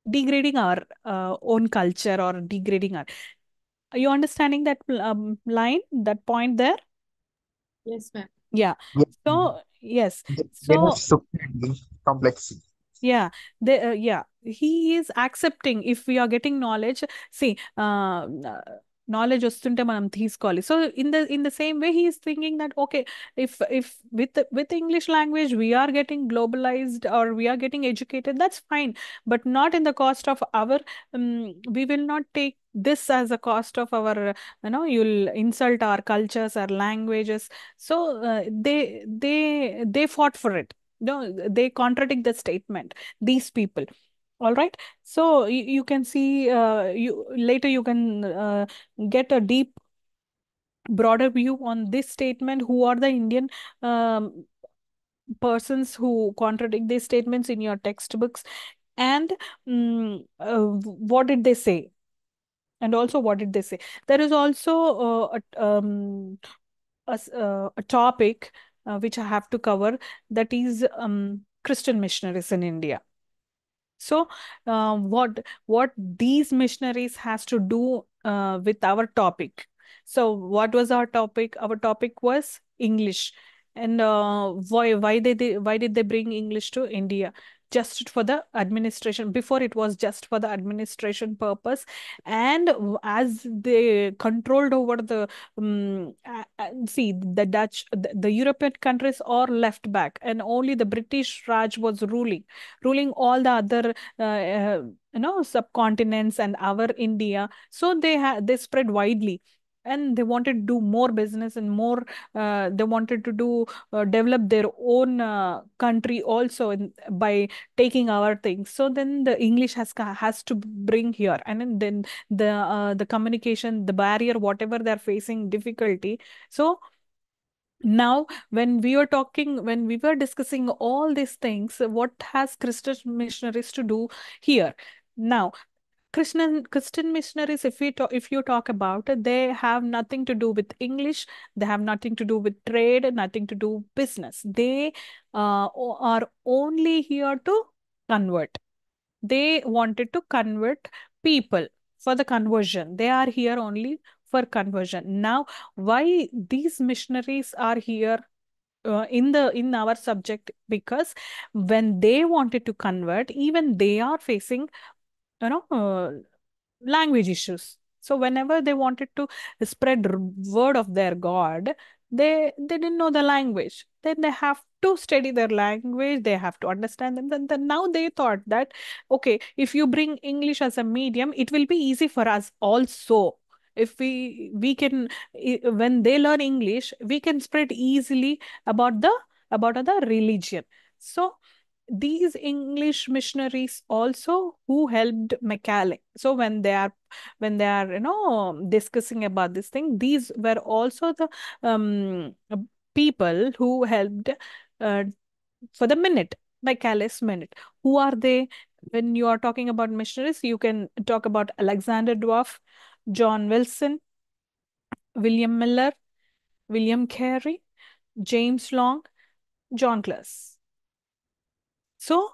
A: degrading our own culture or degrading our. Are you understanding that line, that point there?
H: Yes, ma'am.
A: Yeah.
E: Yes, ma'am.
A: So yes.
E: They have
A: So
E: superiority complex.
A: yeah, he is accepting if we are getting knowledge. See, knowledge వస్తుంటే మనం తీసుకోవాలి. So in the same way, he is thinking that okay, if with English language we are getting globalized or we are getting educated, that's fine, but not in the cost of our. Um, we will not take this as a cost of our. You'll insult our cultures, our languages. So they fought for it. No, they contradict the statement, these people. All right. So you can see, you later you can get a deep broader view on this statement, who are the Indian um, persons who contradict these statements in your textbooks, and what did they say, and also what did they say. There is also a topic which I have to cover, that is Christian missionaries in India. So, what these missionaries has to do with our topic? So, what was our topic? Our topic was English, and why did they bring English to India? Just for the administration. Before it was just for the administration purpose, and as they controlled over the see the the European countries are left back, and only the British Raj was ruling all the other subcontinents and our India. So they spread widely, and they wanted to do more business and more. They wanted to do develop their own country also by taking our things. So then the English has to bring here, and then the communication, the barrier, whatever they're facing difficulty. So now when we were discussing all these things, what has Christian missionaries to do here? Now, Christian missionaries, if you talk about it, they have nothing to do with English. They have nothing to do with trade, nothing to do business. They are only here to convert. They wanted to convert people. For the conversion, they are here only for conversion. Now, why these missionaries are here in our subject? Because when they wanted to convert, even they are facing you know uh, language issues. So whenever they wanted to spread word of their God, they didn't know the language. Then they have to study their language. They have to understand them. Then now they thought that okay, if you bring English as a medium, it will be easy for us also. If we can, when they learn English, we can spread easily about the religion. So these English missionaries also who helped Macaulay. So when they are discussing about this thing, these were also the people who helped uh, for the minute, Macaulay's minute. Who are they? When you are talking about missionaries, you can talk about Alexander Dwarf, John Wilson, William Miller, William Carey, James Long, John Close. So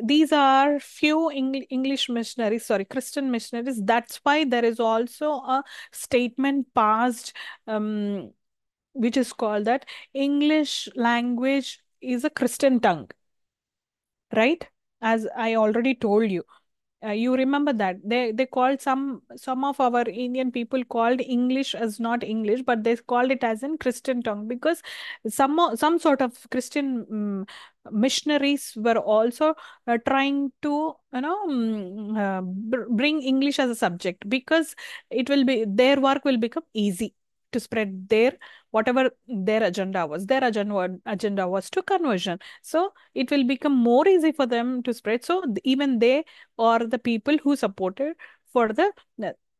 A: these are few English missionaries, sorry, Christian missionaries. That's why there is also a statement passed, which is called that English language is a Christian tongue, right? As I already told you. You remember that they called some of our Indian people called English as not English, but they called it as in Christian tongue, because some sort of Christian missionaries were also trying to bring English as a subject, because it will be their work will become easy to spread their whatever their agenda was. Their agenda was to conversion, so it will become more easy for them to spread. So even they or the people who supported for the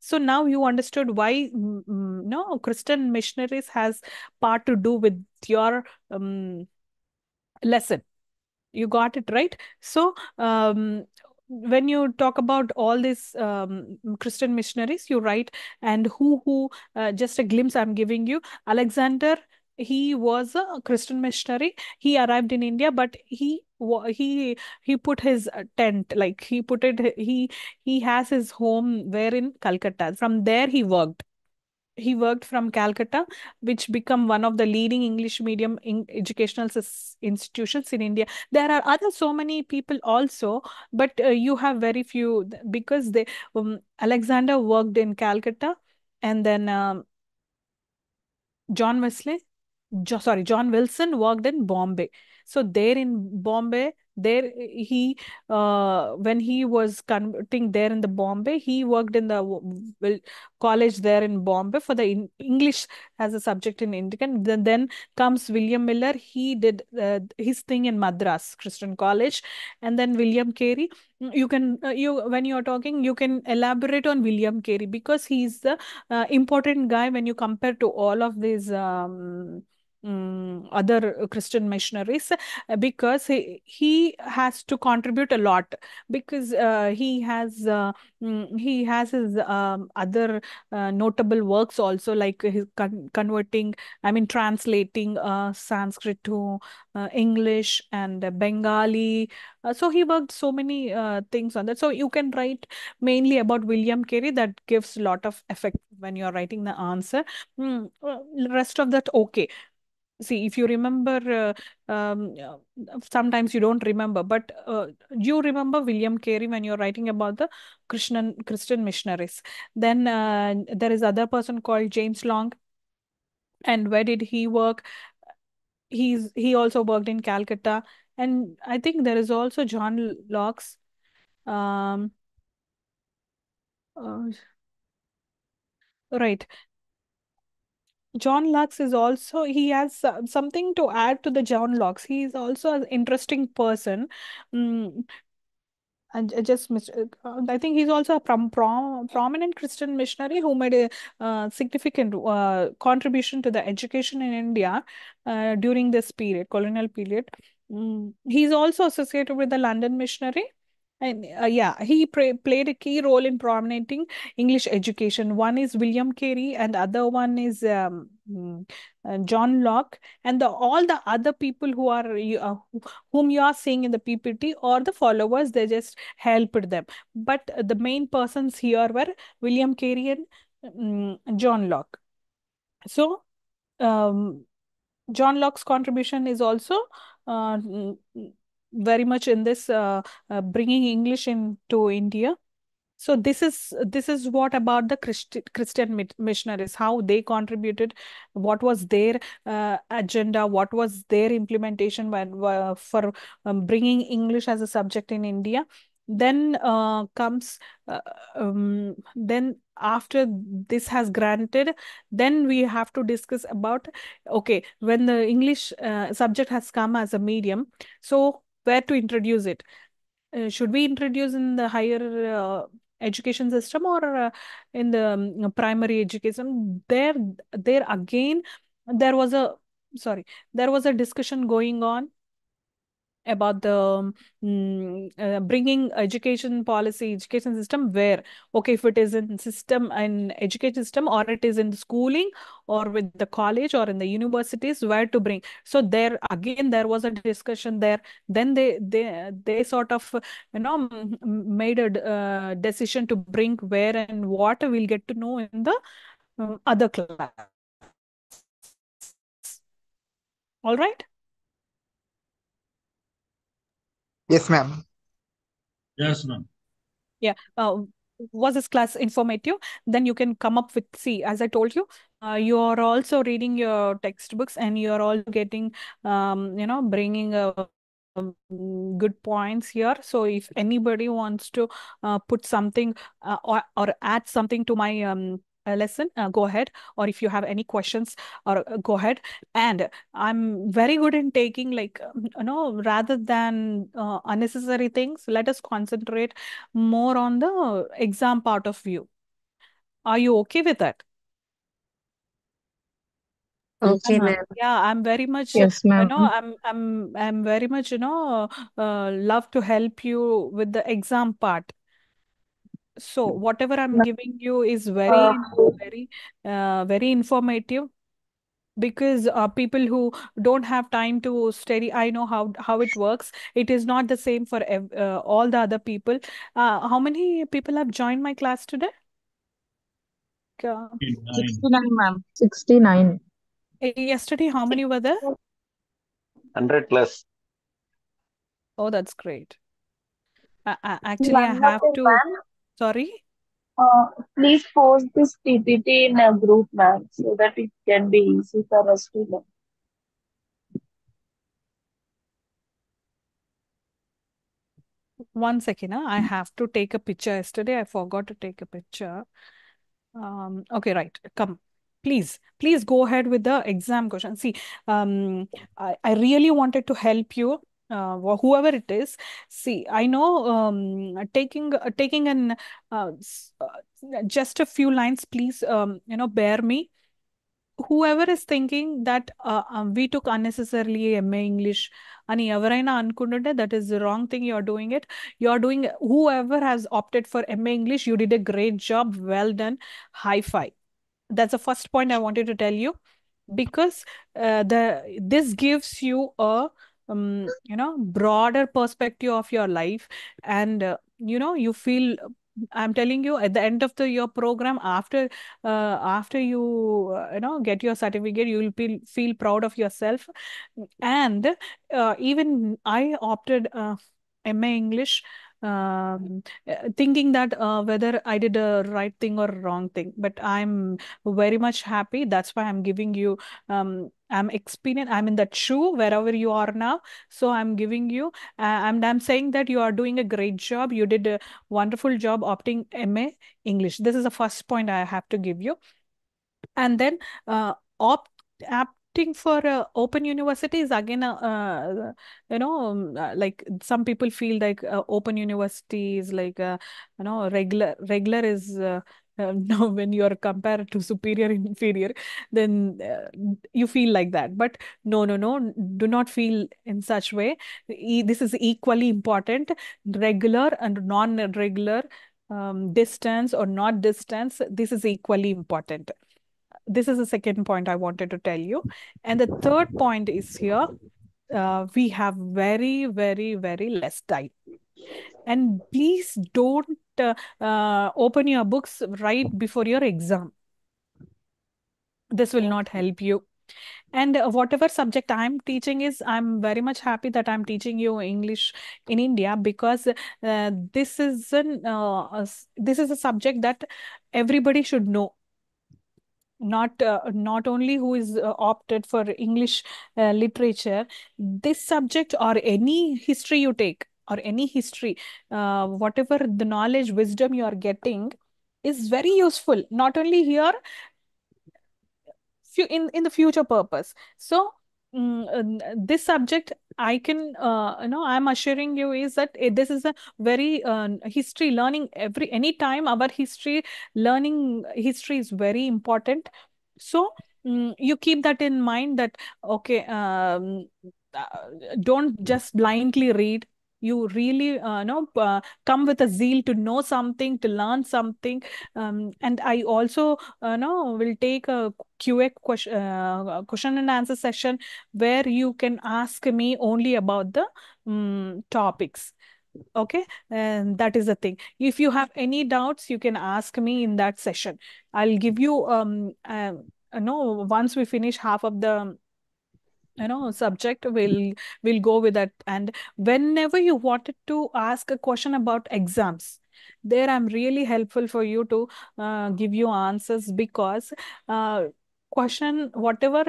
A: so now you understood why no Christian missionaries has part to do with your lesson. You got it right. So when you talk about all these Christian missionaries, you write, and who just a glimpse I'm giving you. Alexander, he was a Christian missionary. He arrived in India, but he put his tent, like he put it, he has his home where in Calcutta. From there he worked from Calcutta, which become one of the leading English medium educational institutions in India. There are other so many people also, but you have very few, because they Alexander worked in Calcutta, and then John Wesley, John Wilson worked in Bombay. So there in Bombay, there he when he was converting there in the Bombay, he worked in the college there in Bombay for the English as a subject in Indian. Then comes William Miller. He did his thing in Madras Christian College, and then William Carey. You can you when you are talking, you can elaborate on William Carey, because he's the important guy when you compare to all of these other Christian missionaries, because he has to contribute a lot, because he has his other notable works also, like his converting, I mean translating Sanskrit to English and Bengali. So he worked so many things on that. So you can write mainly about William Carey. That gives a lot of effect when you're writing the answer. Rest of that, okay. See, if you remember, sometimes you don't remember, but you remember William Carey when you're writing about the Christian missionaries. Then there is other person called James Long. And where did he work? He also worked in Calcutta. And I think there is also John Locke's. Um, uh, right. John Lux is also, he has something to add to the John Locke's. He is also an interesting person. Mm, I just missed. I think he's also a prominent Christian missionary who made a significant contribution to the education in India during this period, colonial period. He's also associated with the London missionary. And yeah, he played a key role in promoting English education. One is William Carey, and the other one is John Locke, and all the other people who are whom you are seeing in the PPT, or the followers, they just helped them. But the main persons here were William Carey and John Locke. So John Locke's contribution is also very much in this bringing English into India. So this is what about the Christian missionaries, how they contributed, what was their agenda, what was their implementation for bringing English as a subject in India. Then comes then after this has granted, then we have to discuss about, okay, when the English subject has come as a medium, so where to introduce it? Should we introduce in the higher education system, or in the primary education? There again, there was a sorry, there was a discussion going on about the bringing education system, where, okay, if it is in system and education system, or it is in the schooling, or with the college, or in the universities, where to bring. So there again, there was a discussion there. Then they sort of made a decision to bring where, and what we'll get to know in the other class. All right.
E: Yes, ma'am.
I: Yes, ma'am.
A: Yeah. Was this class informative? Then you can come up with, see, as I told you, you are also reading your textbooks and you are also getting, bringing good points here. So if anybody wants to put something or add something to my lesson, go ahead. Or if you have any questions, or go ahead. And I'm very good in taking, like, rather than unnecessary things, let us concentrate more on the exam part of view. Are you okay with that?
G: Okay, ma'am.
A: Yeah, I'm very much,
C: Yes, ma'am.
A: I'm very much, love to help you with the exam part. So whatever I'm giving you is very informative, because people who don't have time to study, I know how it works. It is not the same for all the other people. How many people have joined my class today? Uh,
C: 69, ma'am. 69.
A: Yesterday, how many were there?
I: 100 plus.
A: Oh, that's great. Actually, I
J: One more
A: have
J: thing,
A: to.
J: ma'am.
A: Sorry.
J: Please post this PPT in a group, ma'am, so that it can be easy for us to learn.
A: One second. I have to take a picture. Yesterday, I forgot to take a picture. Okay, right. Come. Please go ahead with the exam question. See, I really wanted to help you, whoever it is. See, I know, taking an just a few lines, please, bear me. Whoever is thinking that we took unnecessarily MA English అని ఎవరైనా అనుకుంటుంటే, that is the wrong thing. You're doing it. You're doing, whoever has opted for MA English, you did a great job. Well done. High five. That's the first point I wanted to tell you, because this gives you a broader perspective of your life. And you feel, I'm telling you, at the end of your program, after you get your certificate, you will feel proud of yourself. And even I opted MA English, thinking that whether I did a right thing or wrong thing. But I'm very much happy. That's why I'm giving you, I'm experienced, I'm in that shoe wherever you are now. So I'm giving you, and I'm saying that you are doing a great job. You did a wonderful job opting MA English. This is the first point I have to give you. And then opt opting for open universities again, like, some people feel like open university is like, regular is no, when you are compared to superior and inferior, then you feel like that. But no, do not feel in such way. This is equally important. Regular and non-regular, distance or not distance, this is equally important. This is the second point I wanted to tell you. And the third point is here, we have very, very, very less time. And please don't open your books right before your exam. This will not help you. And whatever subject I'm teaching is, I'm very much happy that I'm teaching you English in India, because this is a subject that everybody should know. Not only who is opted for English literature. This subject, or any history you take, or any history, whatever the knowledge, wisdom you are getting, is very useful, not only here, in the future purpose. So this subject, I can, I'm assuring you, is that this is a very history learning. Any time our history is very important. So you keep that in mind, that okay, don't just blindly read. You really come with a zeal to know something, to learn something. And I also will take a QA question and answer session, where you can ask me only about the topics. Okay, and that is the thing. If you have any doubts, you can ask me in that session. I'll give you once we finish half of the subject, we'll go with that. And whenever you wanted to ask a question about exams, There I'm really helpful for you to give you answers, because question whatever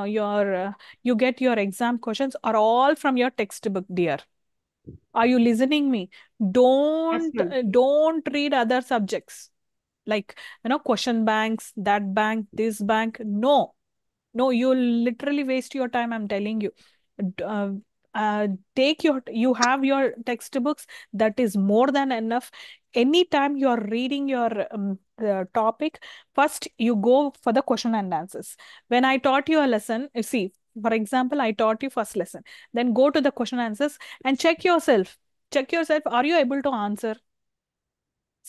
A: your you get your exam questions are all from your textbook, dear. Are you listening me?
D: Yes, ma'am.
A: Don't read other subjects, like, question banks, that bank, this bank. No, no, you'll literally waste your time, I'm telling you. D- Uh, you have your textbooks, that is more than enough. Anytime you're reading your topic, first you go for the question and answers. When I taught you a lesson, you see, for example, I taught you first lesson, then go to the question answers and check yourself. Check yourself, are you able to answer?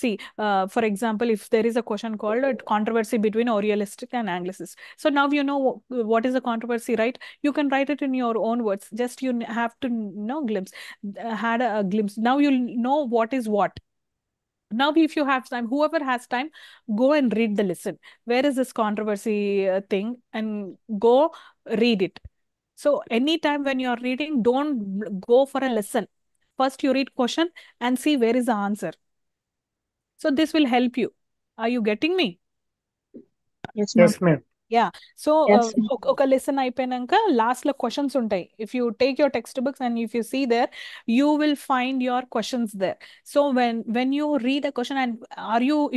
A: See, for example, if there is a question called controversy between Orientalistic and Anglicist. So now you know what is the controversy, right? You can write it in your own words. Just you have to know glimpse, had a glimpse. Now you'll know what is what. Now, if you have time, whoever has time, go and read the lesson. Where is this controversy thing? And go read it. So anytime when you're reading, don't go for a lesson. First, you read question and see where is the answer. So this will help you. Are you getting me?
C: Yes, ma'am.
E: Yes, ma'am.
A: Yeah. So
C: Yes.
A: ఒక lesson అయిపోయినాక last లో questions ఉంటాయి. If you take your textbooks and if you see there, you will find your questions there. So when you read a question, and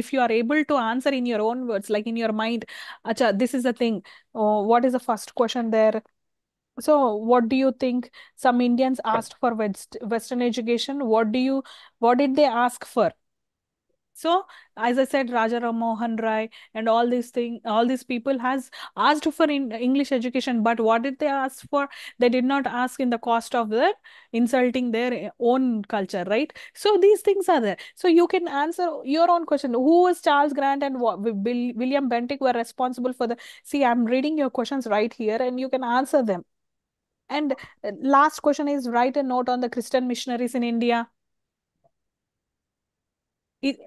A: if you are able to answer in your own words, like in your mind, acha, this is the thing. Oh, what is the first question there? So what do you think? Some Indians asked for Western education. What did they ask for? So, as I said, Raja Ram Mohan Rai and all these people has asked for English education, but what did they ask for? They did not ask in the cost of their insulting their own culture, right? So these things are there. So you can answer your own question. Who was Charles Grant and William Bentinck were responsible for the? See, I'm reading your questions right here, and you can answer them. And last question is, write a note on the Christian missionaries in India.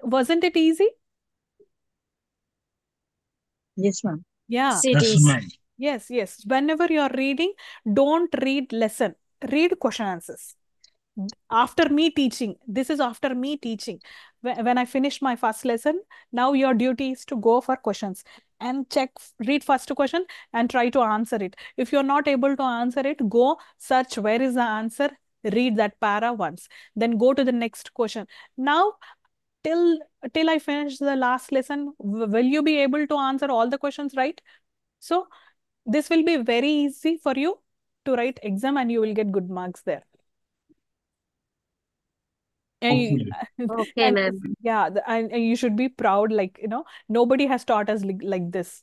A: Wasn't it easy?
C: Yes, ma'am.
A: Yeah.
G: Cities.
A: Yes, yes. Whenever you're reading, don't read lesson. Read question answers. After me teaching, this is after me teaching. When I finish my first lesson, now your duty is to go for questions and read first question and try to answer it. If you're not able to answer it, go search where is the answer, read that para once, then go to the next question. Now, till I finish the last lesson, will you be able to answer all the questions, right? So this will be very easy for you to write exam, and you will get good marks there. And,
G: Okay, ma'am.
A: yeah, and you should be proud, like, nobody has taught us like this.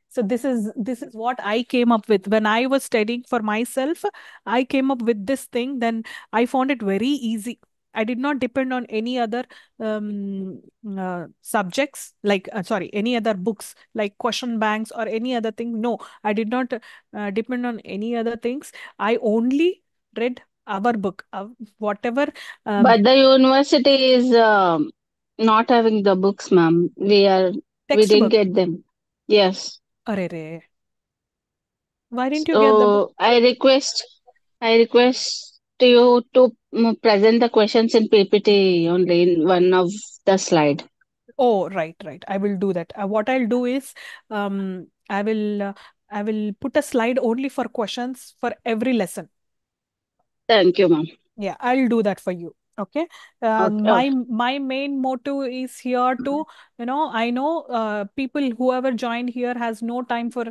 A: So this is what I came up with when I was studying for myself. I came up with this thing, then I found it very easy. I did not depend on any other subjects, like any other books like question banks or any other thing. No, I did not depend on any other things. I only read our book, whatever.
F: But the university is not having the books, ma'am. We didn't
A: Textbook.
F: get them. Yes.
A: Arere. Why didn't you get the book?
F: So I request you to present the questions in PPT only in one of the slide.
A: Oh, right, right. I will do that. What I'll do is, I will put a slide only for questions for every lesson.
F: Thank you, ma'am.
A: Yeah, I'll do that for you. Okay.
F: Okay.
A: My main motto is here to, I know people, whoever joined here has no time for,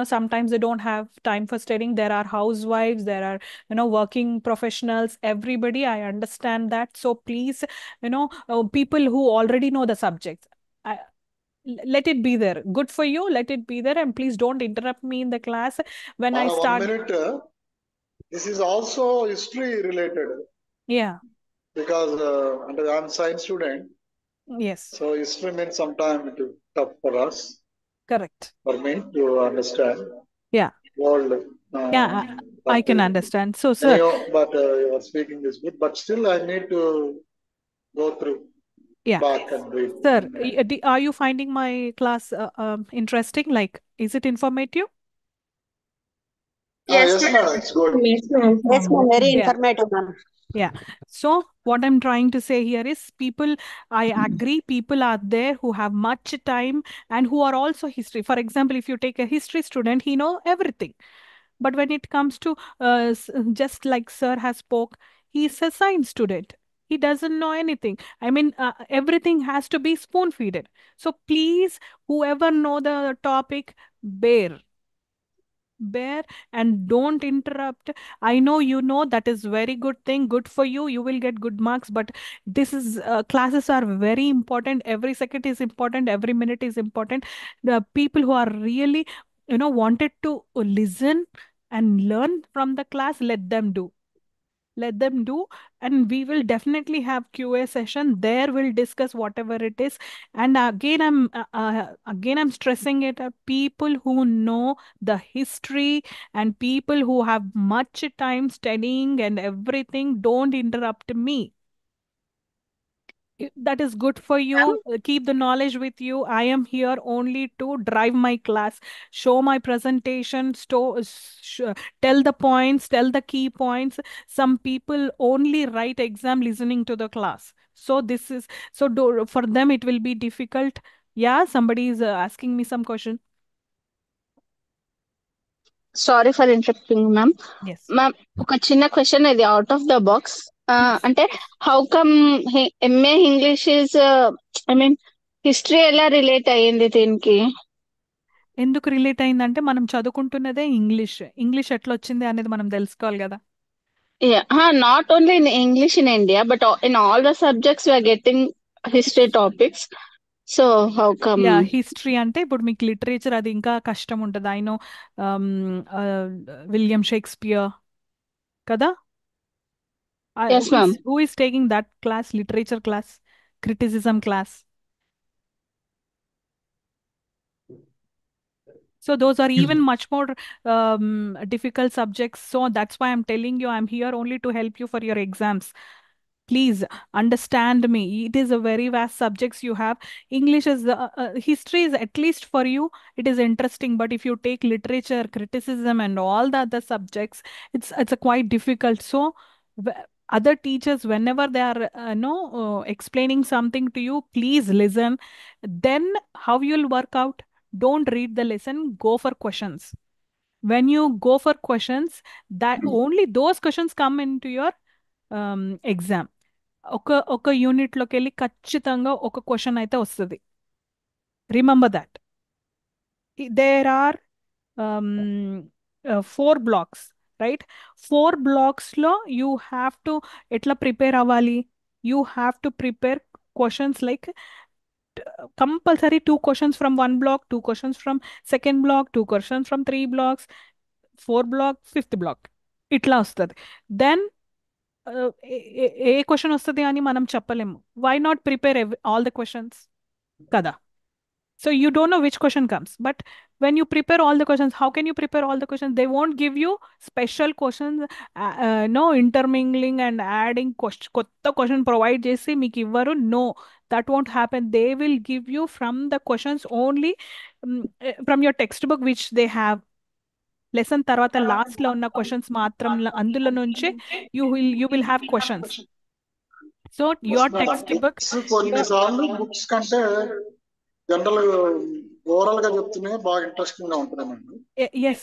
A: sometimes they don't have time for studying. There are housewives, there are, working professionals, everybody. I understand that. So please, people who already know the subjects, let it be there. Good for you. Let it be there. And please don't interrupt me in the class when I
B: 1
A: start.
B: minute. This is also history related
A: Yeah.
B: because I'm a science student.
A: Yes.
B: So history means sometimes it is tough for us,
A: Correct.
B: for me to understand.
A: Yeah.
B: World.
A: Yeah, I can understand. So, sir.
B: Anyhow, but your speaking is good. But still, I need to go through
A: Yeah.
B: back and read.
A: Sir, are you finding my class interesting? Like, is it informative?
B: Yes, ma'am. It's good.
G: Yes, ma'am.
K: Yes, ma'am. Very
A: Yeah.
K: informative, ma'am.
A: Yeah. So what I'm trying to say here is people, I agree, people are there who have much time and who are also history. For example, if you take a history student, he know everything. But when it comes to just like sir has spoke, he's a science student. He doesn't know anything. I mean, everything has to be spoon feeded. So please, whoever know the topic, bear and don't interrupt. I know, you know, that is very good thing, good for you, you will get good marks, but this is classes are very important. Every second is important, every minute is important. The people who are really, you know, wanted to listen and learn from the class, let them do, and we will definitely have QA session there. We'll discuss whatever it is. And again I'm stressing it, people who know the history and people who have much time studying and everything, don't interrupt me. That is good for you. Keep the knowledge with you. I am here only to drive my class, show my presentation, tell the points, tell the key points. Some people only write exam listening to the class, so this is, for them it will be difficult. Yeah, somebody is asking me some question.
F: Sorry for interrupting ma'am.
A: Yes,
F: ma'am, ఒక చిన్న question, ఇది out of the box.
A: please.
F: అంటే how come MA English is, I mean history ఎలా relate అయ్యింది దీనికి?
A: ఎందుకు relate అయిందంటే మనం చదువుకుంటున్నదే ఇంగ్లీష్ ఎట్లా వచ్చింది అనేది మనం తెలుసుకోవాలి కదా.
F: Not only in English in India, but in all the subjects we are getting history topics. So how come?
A: Yeah, history అంటే ఇప్పుడు మీకు లిటరేచర్ అది ఇంకా కష్టం ఉంటుంది. ఐ నో విలియం షేక్స్పియర్ కదా.
F: Yes, ma'am.
A: Who is taking that class, literature class, criticism class? So those are even much more difficult subjects. So that's why I'm telling you, I'm here only to help you for your exams. Please understand me. It is a very vast subjects you have. English is history is, at least for you, it is interesting. But if you take literature, criticism, and all the other subjects, it's a quite difficult. So other teachers, whenever they are no explaining something to you, please listen. Then how you'll work out? Don't read the lesson. Go for questions. When you go for questions, that only those questions come into your exam. ఒక యూనిట్లోకి వెళ్ళి ఖచ్చితంగా ఒక question అయితే వస్తుంది. Remember that. There are 4 blocks, right? 4 blocksలో you have to ఎట్లా prepare అవ్వాలి? You have to prepare questions like compulsory 2 questions from 1 block, 2 questions from second block, 2 questions from 3 blocks, 4 block, 5th block, ఇట్లా వస్తుంది. Then ఏ question వస్తుంది అని మనం చెప్పలేము. Why not prepare all the questions కదా. So you don't know which question comes, but when you prepare all the questions, how can you prepare all the questions? They won't give you special questions, no intermingling and adding kotta question provide chesi meeku ivvaru. No, that won't happen. They will give you from the questions only, from your textbook which they have. Lesson తర్వాత last లో ఉన్న questions మాత్రం అందులో నుంచే you will have questions. So your textbook,
B: కొన్నిసార్లు books కంటే general overall గా చెప్తూనే బాగా ఇంట్రెస్టింగ్ గా ఉంటుందండి.
A: yes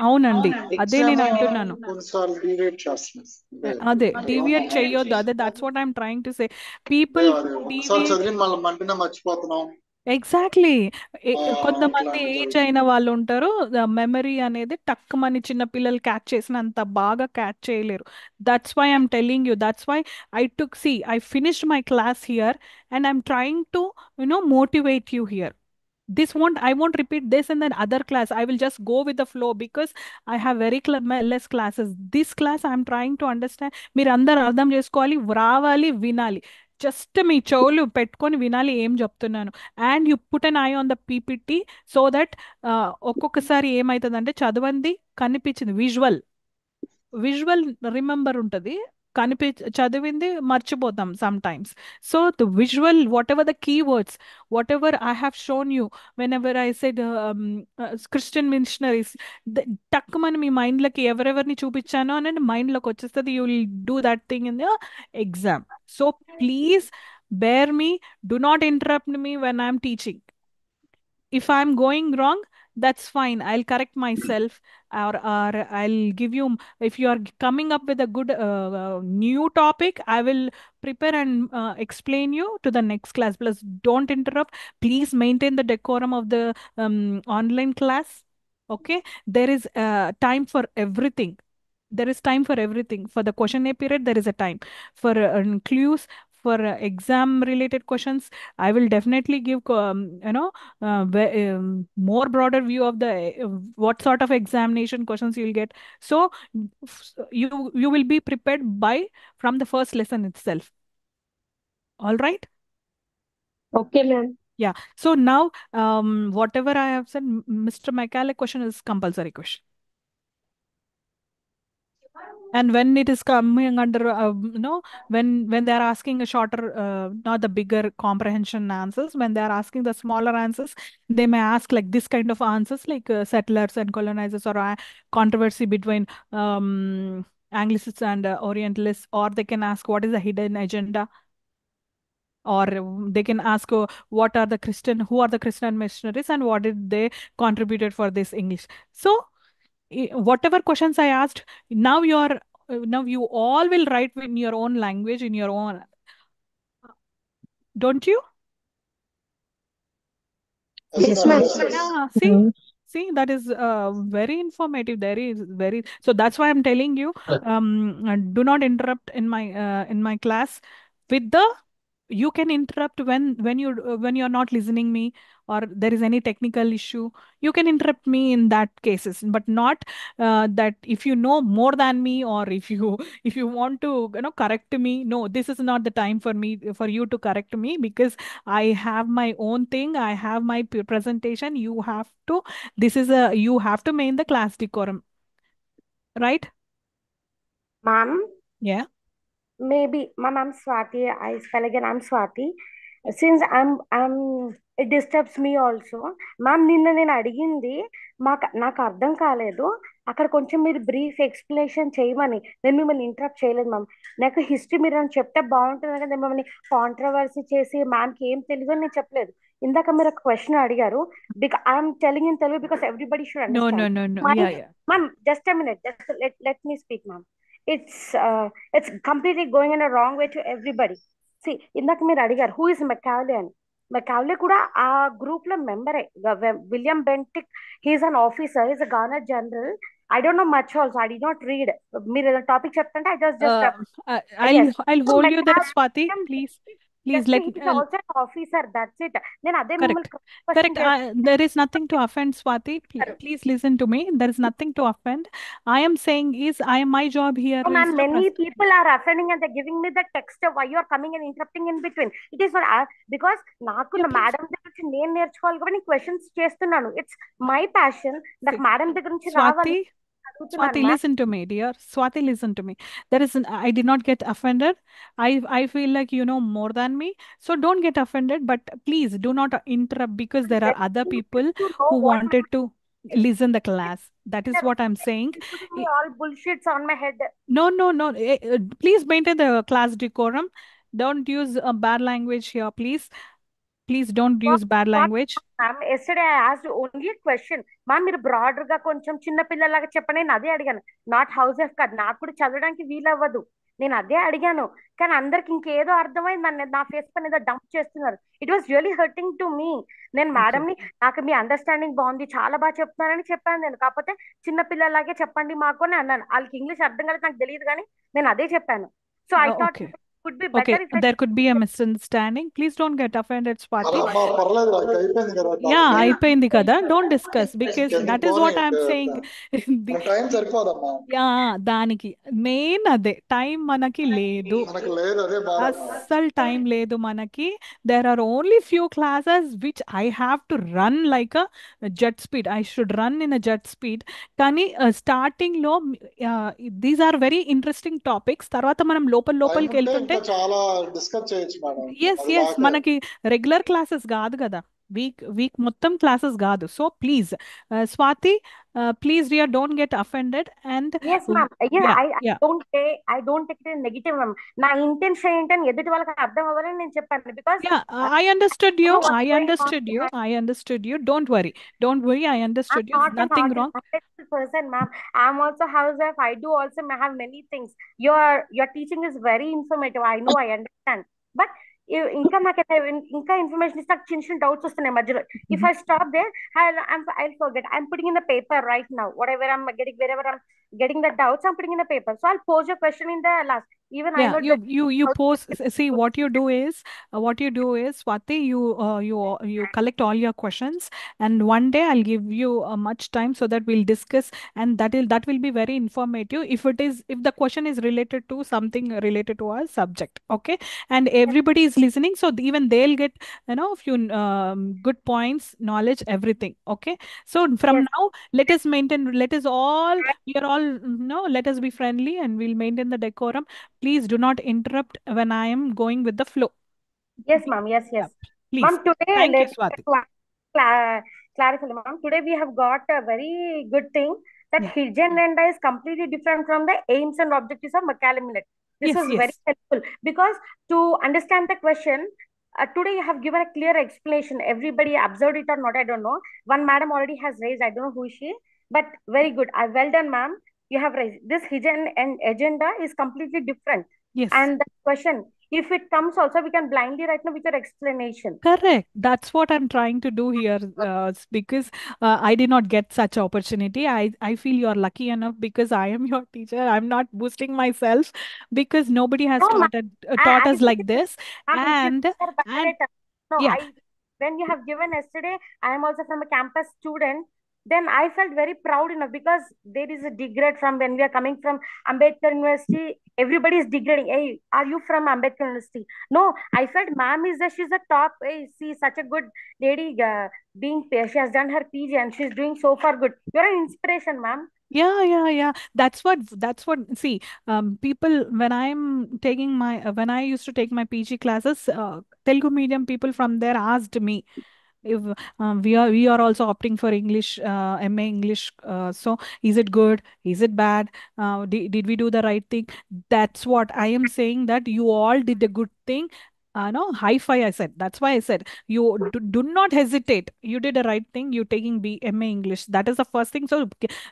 A: అవునండి, అదే నేను అంటున్నాను.
B: కొన్నిసార్లు డివేట్ చేస్తున్నారు.
A: అదే డివియేట్ చెయ్యొద్దు. అదే that's what I'm trying to say. People
B: చదివి మళ్ళీ మంటనే మర్చిపోతున్నాం.
A: ఎగ్జాక్ట్లీ. కొంతమంది ఏజ్ అయిన వాళ్ళు ఉంటారు, మెమరీ అనేది టక్కుమని చిన్న పిల్లలు క్యాచ్ చేసినంత బాగా క్యాచ్ చేయలేరు. That's why I'm telling you. That's why I finished my class here and I'm trying to motivate you here. I won't repeat this in the other class. I will just go with the flow because I have very less classes. This class I'm trying to understand. మీరు అందరు అర్థం చేసుకోవాలి, వ్రావాలి, వినాలి. Just మీ చెవులు పెట్టుకొని వినాలి ఏం చెప్తున్నాను. And you put an I on the PPT so that ఒక్కొక్కసారి ఏమవుతుందంటే చదవంది కనిపించింది, విజువల్ రిమెంబర్ ఉంటుంది. చదివింది మర్చిపోతాం sometimes. So the visual, whatever the keywords, whatever I have shown you, whenever I said Christian missionaries, టక్కుమని మీ మైండ్లోకి ఎవరెవరిని చూపించానో అని మైండ్లోకి వచ్చేస్తుంది. You will do that thing in the exam. So please bear me, do not interrupt me when I'm teaching. If I'm going wrong, that's fine, I'll correct myself, or I'll give you, if you are coming up with a good new topic, I will prepare and explain you to the next class. Plus don't interrupt, please maintain the decorum of the online class. Okay, there is time for everything. There is time for everything. For the questionnaire period, there is a time. For clues, for exam related questions, I will definitely give more broader view of the what sort of examination questions you will get. So you will be prepared by from the first lesson itself. All right.
G: Okay, ma'am.
A: Yeah. So now whatever I have said, Mr. Macaulay question is compulsory question. And when it is coming under, when they are asking a shorter, not the bigger comprehension answers, when they are asking the smaller answers, they may ask like this kind of answers, like settlers and colonizers, or controversy between Anglicists and Orientalists, or they can ask what is the hidden agenda, or they can ask what are the Christian, who are the Christian missionaries, and what did they contributed for this English. So whatever questions I asked, now you all will write in your own language, in your own, don't you?
G: Yes, ma'am.
A: Yeah, see, that is very informative. So that's why I'm telling you, do not interrupt in my class with the. You can interrupt when you're not listening me, or there is any technical issue. You can interrupt me in that cases, but not that if you know more than me, or if you if you want to correct me. No, this is not the time for you to correct me, because I have my own thing. I have my presentation. You have to maintain the class decorum, right?
D: Ma'am,
A: Yeah.
D: maybe, ma'am, I'm Swati. I spell again, I'm Swati. Since it disturbs me also. Ma'am నిన్న నేను అడిగింది నాకు అర్థం కాలేదు, అక్కడ కొంచెం మీరు brief explanation చేయమని. నేను మిమ్మల్ని ఇంటరప్ట్ చేయలేదు మ్యామ్. నాకు హిస్టరీ మీరు అని చెప్తే బాగుంటుంది కదా, మిమ్మల్ని కాంట్రవర్సీ చేసి మ్యామ్కి ఏం తెలియదు అని నేను చెప్పలేదు. ఇందాక మీరు ఒక క్వశ్చన్ అడిగారు, I'm telling in Telugu because everybody should
A: No,
D: understand.
A: yeah.
D: Ma'am just a minute, just let me speak ma'am. It's completely going in a wrong way to everybody. See, ఇందాక మీరు అడిగారు హూ ఇస్ మెకాలే అని. మెకాలే కూడా ఆ group లో మెంబరే. William Bentinck, he's an officer, he's a governor general. I don't know much also, I did not read. మీరు ఏదైనా టాపిక్ చెప్తుంటే I just
A: I'll hold you there, Swati. Please let me.
D: Also officer, that's it. నేను అదే
A: Correct.
D: మిమ్మల్ని
A: Correct. There is nothing to offend, Swati. Please listen to me. There is nothing to offend. I am saying is my job here
D: Oh,
A: is
D: ma'am,
A: to
D: many people are offending and they're giving me the text of why you are coming and interrupting in between. It is not because నాకు
A: Yeah,
D: నా
A: please.
D: Madam దగ్గర నుంచి నేను నేర్చుకోవాలి కాబట్టి నేను questions చేస్తున్నాను. It's my passion. నాకు
A: See,
D: మేడం దగ్గర నుంచి రావాలి
A: Swati,
D: చదువుతున్నాను ma'am.
A: listen to me, dear. Swati, listen to me. I did not get offended. I feel like you know more than me. So don't get offended, but please do not interrupt, because there are other people
D: You know
A: who
D: what
A: wanted to listen the class. That is what I'm saying.
D: putting me all bullshits on my head.
A: No. Please maintain the class decorum. Don't use a bad language here, please. Please don't use bad language.
D: Ma'am yesterday I asked only question. Ma'am మీరు broader గా కొంచెం చిన్న పిల్లలాగా చెప్పండి, నేను అదే అడిగాను. Not house wife కాదు, నాకు కూడా చదవడానికి వీలవ్వదు, నేను అదే అడిగాను. కానీ అందరికి ఇంకేదో అర్థమైంది, నన్ను నా ఫేస్ పైన ఏదో డంప్ చేస్తున్నారు. It was really hurting to me. నేను మేడం ని, నాకు మీ అండర్స్టాండింగ్ బాగుంది, చాలా బాగా చెప్తున్నారని చెప్పాను నేను. కాకపోతే చిన్న పిల్లలాగే చెప్పండి మాకు అని అన్నాను. వాళ్ళకి ఇంగ్లీష్ అర్థం కాలేదు నాకు తెలియదు, కానీ నేను అదే చెప్పాను. So I thought
A: Okay.
D: would be
A: Okay,
D: better if I
A: there could be a misunderstanding. Please don't get offended, Swati.
B: అలా మా పర్లేదు నాకు అయిపోయింది కదా
A: Yeah,
B: టాపిక్
A: అయిపోయింది కదా. Don't discuss because
B: ఎందుకు
A: that is
B: పోనీ
A: what I'm saying. The,
B: మన టైం సరిపోదమ్మా
A: దానికి మెయిన్ అదే టైం మనకి లేదు.
B: మనకు లేదు అదే బాధ
A: అస్సలు టైం లేదు మనకి. There are only few classes which I have to run like a jet speed. I should run in a jet speed. కానీ starting లో these are very interesting topics. తర్వాత మనం
B: టైం
A: లోపలికి
B: ఉంటే
A: వెళ్తుంటే
B: ఇంకా చాలా డిస్కస్ చేయొచ్చు మేడం
A: ఎస్
B: అది
A: ఎస్
B: లాగే
A: మనకి రెగ్యులర్ క్లాసెస్ కాదు కదా. వీక్ మొత్తం క్లాసెస్ కాదు. So please Swathi, please dear don't get offended and
D: yes ma'am. Yeah,
A: yeah
D: I
A: yeah
D: don't take it negative ma'am. నా ఇంటెన్షన్ ఏంటని ఎదుటి వాళ్ళకి అర్థం అవ్వాలని నేను చెప్పాను because
A: Yeah, I understood
D: I
A: you.
D: know what's
A: I
D: going on
A: understood you.
D: behind.
A: I understood you. Don't worry. Don't worry. I
D: I'm
A: understood you.
D: not an
A: Nothing
D: autistic
A: wrong.
D: person, ma'am. I'm also housewife. I do also have many things. Your teaching is very informative. I know, I understand. But ఇంకా నాకు ఇంకా information ఇస్తే నాకు చిన్న చిన్న doubts వస్తున్నాయి మధ్యలో. If I stop there I'll forget. I'm putting in the paper right now. Wherever I'm getting the doubts, I'm putting in the paper. So I'll pose your question in the last. Even I
A: Yeah,
D: know that
A: you post. See what you do is Swati, you collect all your questions, and one day I'll give you much time so that we'll discuss, and that will be very informative. If the question is related to something related to our subject, okay, and everybody is listening, so even they'll get few good points, knowledge, everything. Okay, so from
D: yes,
A: now let us all we are all let us be friendly and we'll maintain the decorum. Please do not interrupt when I am going with the flow.
D: yes, ma'am. Yes,
A: Yeah,
D: yes.
A: please.
D: Ma'am, today,
A: Thank you,
D: let me
A: Swati.
D: clarify, ma'am. Today we have got a very good thing that
A: Yeah.
D: hidden agenda is completely different from the aims and objectives of Macallan Millet. This
A: Yes,
D: was very
A: yes.
D: helpful because to understand the question, today you have given a clear explanation. Everybody observed it or not, I don't know. One madam already has raised, I don't know who is she, but very good. Well done, ma'am. You have raised this hidden and agenda is completely different.
A: Yes.
D: And the question, if it comes also, we can blindly right now with your explanation.
A: Correct. That's what I'm trying to do here, because I did not get such opportunity. I feel you're lucky enough because I am your teacher. I'm not boosting myself because nobody has
D: No, ma'am.
A: taught
D: I
A: us like this.
D: ma'am, if you
A: And
D: are validator. No,
A: yeah,
D: when you have given yesterday, I am also from a campus student. Then I felt very proud enough because there is a degrade from when we are coming from Ambedkar University. Everybody is degrading. Hey, are you from Ambedkar University? No, I felt ma'am she's a top. Hey, see, such a good lady. She has done her PG and she's doing so far good. You're an inspiration, ma'am.
A: yeah. That's what see, people when I used to take my PG classes, Telugu medium people from there asked me if we are also opting for English, MA English. So is it good? Is it bad? Did we do the right thing? That's what I am saying, that you all did a good thing. No, high five, I said. That's why I said you do not hesitate. You did the right thing. You taking MA English. That is the first thing. So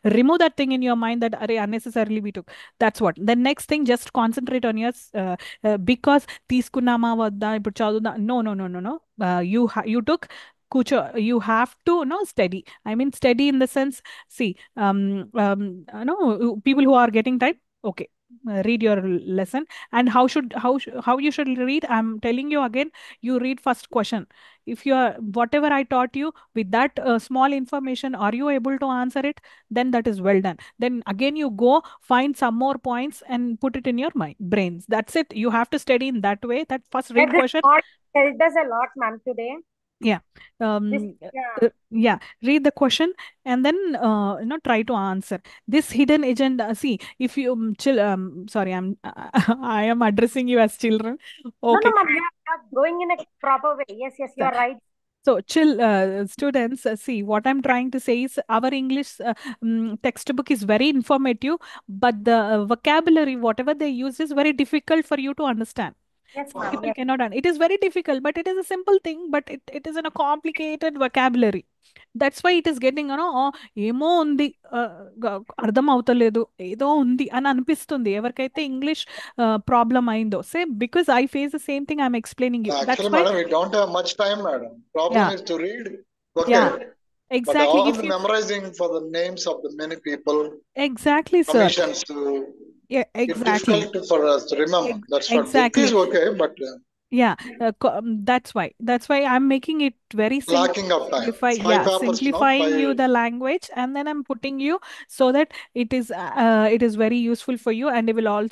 A: remove that thing in your mind that array unnecessarily we took. That's what. The next thing, just concentrate on your because తీసుకున్నామా వద్దా ఇప్పుడు చదువుదా. No. You took kucho. You have to steady. I mean steady in the sense, see, no, people who are getting time, okay, read your lesson. And how you should read, I'm telling you again. You read first question. If you are whatever I taught you with that small information, are you able to answer it? Then that is well done. Then again you go find some more points and put it in your mind brains. That's it. You have to study in that way, that first read
D: This
A: question.
D: all helped us a lot, ma'am, today.
A: Yeah.
D: This,
A: Yeah. Read the question and then try to answer. This hidden agenda. See, if you sorry, I am addressing you as children. Okay.
D: No, ma'am, you are going in a proper way. Yes, you are right.
A: So, students, see what I'm trying to say is our English textbook is very informative, but the vocabulary, whatever they use, is very difficult for you to understand.
D: Yes,
A: Some
D: ma'am.
A: people
D: Yes.
A: cannot it is very difficult, but it is a simple thing, but it is in a complicated vocabulary. That's why it is getting ఏమో ఉంది, అర్థం అవుతలేదు, ఏదో ఉంది అని అనిపిస్తుంది ఎవరికైతే English problem అయిందో. Say because I face the same thing I'm explaining you.
B: Actually,
A: that's why
B: madam, we don't have much time, madam. Problem
A: yeah
B: is to read. Okay.
A: yeah
B: But
A: Exactly.
B: all
A: If
B: the
A: you
B: memorizing for the names of the many people,
A: exactly, sir.
B: commissions,
A: Yeah,
B: it's
A: exactly.
B: difficult for us to remember. That's what. Book
A: Exactly.
B: is okay, but
A: Yeah, that's why I'm making it very simple.
B: lacking of time.
A: Simplify,
B: 5 papers,
A: simplifying you
B: 5.
A: the language, and then I'm putting you so that it is very useful for you, and I will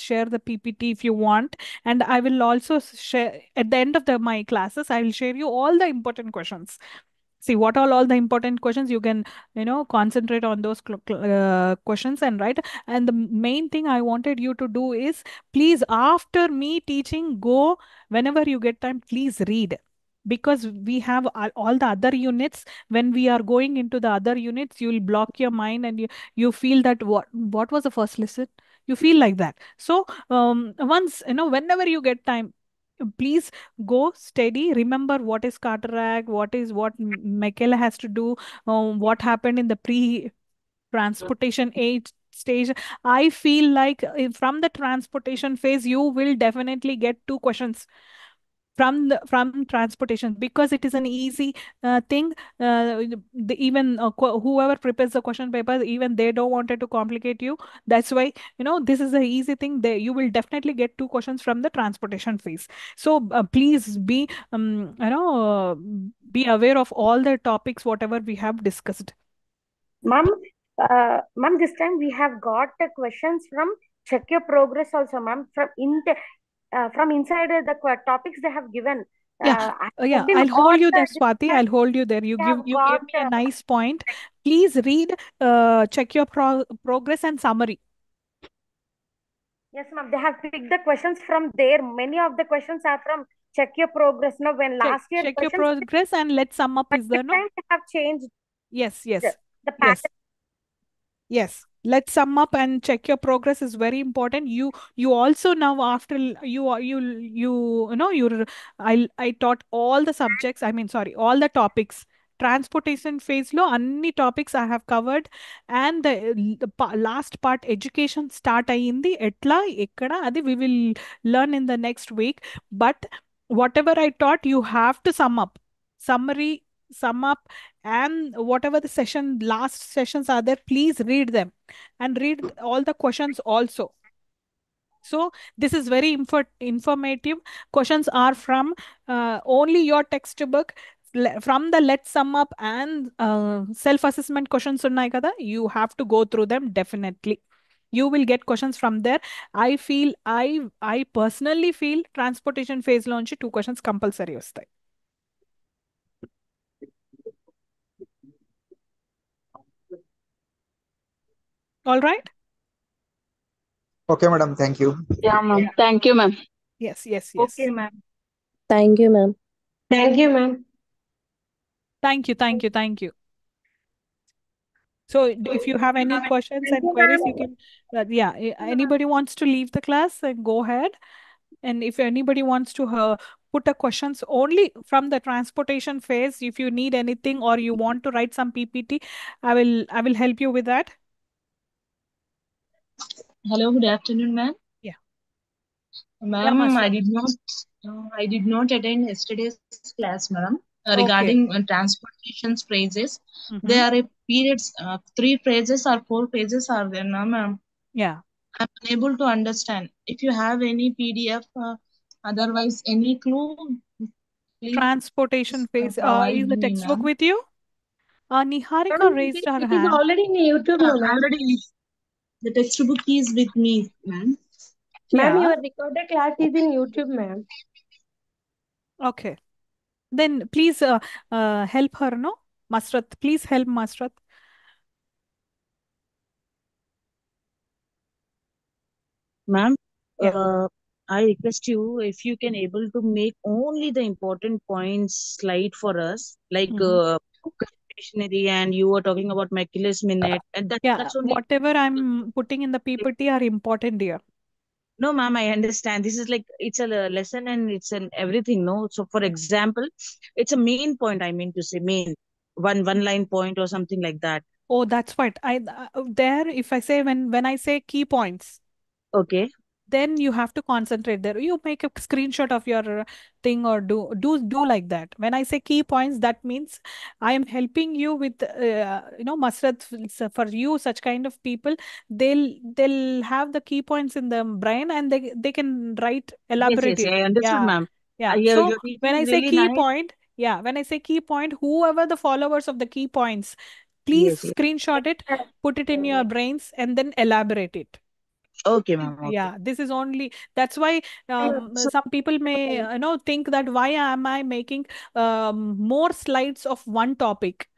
A: share the PPT if you want, and I will also share at the end of my classes. I will share you all the important questions. See what all the important questions you can concentrate on those questions and write. And the main thing I wanted you to do is, please, after me teaching, go whenever you get time, please read, because we have all the other units. When we are going into the other units, you will block your mind, and you feel that what was the first lesson, you feel like that. So once whenever you get time, please go steady. Remember what is cataract, what Michaela has to do, what happened in the transportation age stage. I feel like from the transportation phase, you will definitely get two questions from transportation, because it is an easy thing. Even whoever prepares the question paper, even they don't wanted to complicate you. That's why this is a easy thing. You will definitely get two questions from the transportation phase. So please be aware of all the topics whatever we have discussed.
D: Ma'am, ma'am, this time we have got the questions from check your progress also, ma'am. From inside the topics they have given.
A: Yeah,
D: I checked in
A: I'll
D: all
A: hold you there,
D: the
A: Swati. I'll hold you there.
D: we have
A: You
D: got
A: gave me a nice point. Please read, check your progress and summary.
D: yes, ma'am. They have picked the questions from there. Many of the questions are from check your progress. Now, when last year
A: Check your
D: questions,
A: progress and let's sum up.
D: but
A: Is
D: this
A: there no?
D: time they have changed
A: Yes,
D: the
A: yes, yes.
D: pattern.
A: Yes, let's sum up and check your progress is very important. You also now, after I taught all the subjects. I mean, sorry, all the topics. Transportation phase lo anni topics I have covered, and last part education start ayindi etla ekkada adi we will learn in the next week. But whatever I taught, you have to sum up, summary, sum up, and whatever the last sessions are there, please read them and read all the questions also. So this is very informative. Questions are from only your textbook. From the let's sum up and self assessment questions unnai kada, you have to go through them definitely. You will get questions from there. I personally feel transportation phase launch two questions compulsory vastayi. All right.
E: Okay, madam. Thank you.
F: Yeah, ma'am. Thank you, ma'am.
A: Yes, yes,
G: Okay,
A: yes.
G: ma'am. Thank you, ma'am.
H: Thank you, ma'am.
A: Thank you, thank you, thank you. So if you have any questions
H: Thank
A: and
H: you,
A: queries, you
H: ma'am.
A: can, anybody wants to leave the class, then go ahead. And if anybody wants to put a questions only from the transportation phase, if you need anything or you want to write some PPT, I will help you with that.
K: Hello, good afternoon, ma'am.
A: Yeah.
K: Ma'am,
A: Master.
K: I did not attend yesterday's class, ma'am.
A: Okay.
K: Regarding transportation phrases,
A: Mhm.
K: there are periods, 3 phrases or 4 phrases are there, now, ma'am.
A: Yeah.
K: I'm unable to understand. If you have any PDF, otherwise any clue, please
A: Transportation phase.
K: provide
A: Is the
K: me,
A: textbook
K: ma'am.
A: with you? Niharika
H: Ma'am,
A: raised her
H: it is
A: hand.
H: already in YouTube, no, ma'am.
K: Already, the textbook is with me, ma'am.
H: Ma'am,
A: Yeah.
H: your recorded class is in YouTube, ma'am.
A: Okay. Then please help her, no? Masrat, please help Masrat.
K: Ma'am,
A: Yeah.
K: I request you if you can able to make only the important points slide for us, like stationery, and you were talking about Maculus minute, and
A: Yeah,
K: that's only.
A: whatever I'm putting in the PPT are important, dear.
K: No, ma'am, I understand. This is like it's a lesson and it's an everything. No, so for example, it's a main point. I mean to say main one line point or something like that.
A: Oh, that's what I there. If I say when I say key points.
K: Okay.
A: then you have to concentrate there. You make a screenshot of your thing, or do like that. When I say key points, that means I am helping you with Masrat. For you, such kind of people, they'll have the key points in the brain, and they can write,
K: Yes,
A: elaborate
K: yes,
A: it.
K: I understood,
A: Yeah,
K: ma'am.
A: yeah.
K: Your
A: So
K: teaching
A: when I
K: is
A: say
K: really
A: key
K: nice.
A: point, yeah, when I say key point, whoever the followers of the key points, please
K: Yes, yes.
A: screenshot it, put it in your brains, and then elaborate it.
K: Okay, ma'am. Okay.
A: Yeah, this is only, that's why
K: So,
A: some people may think that why am I making more slides of one topic?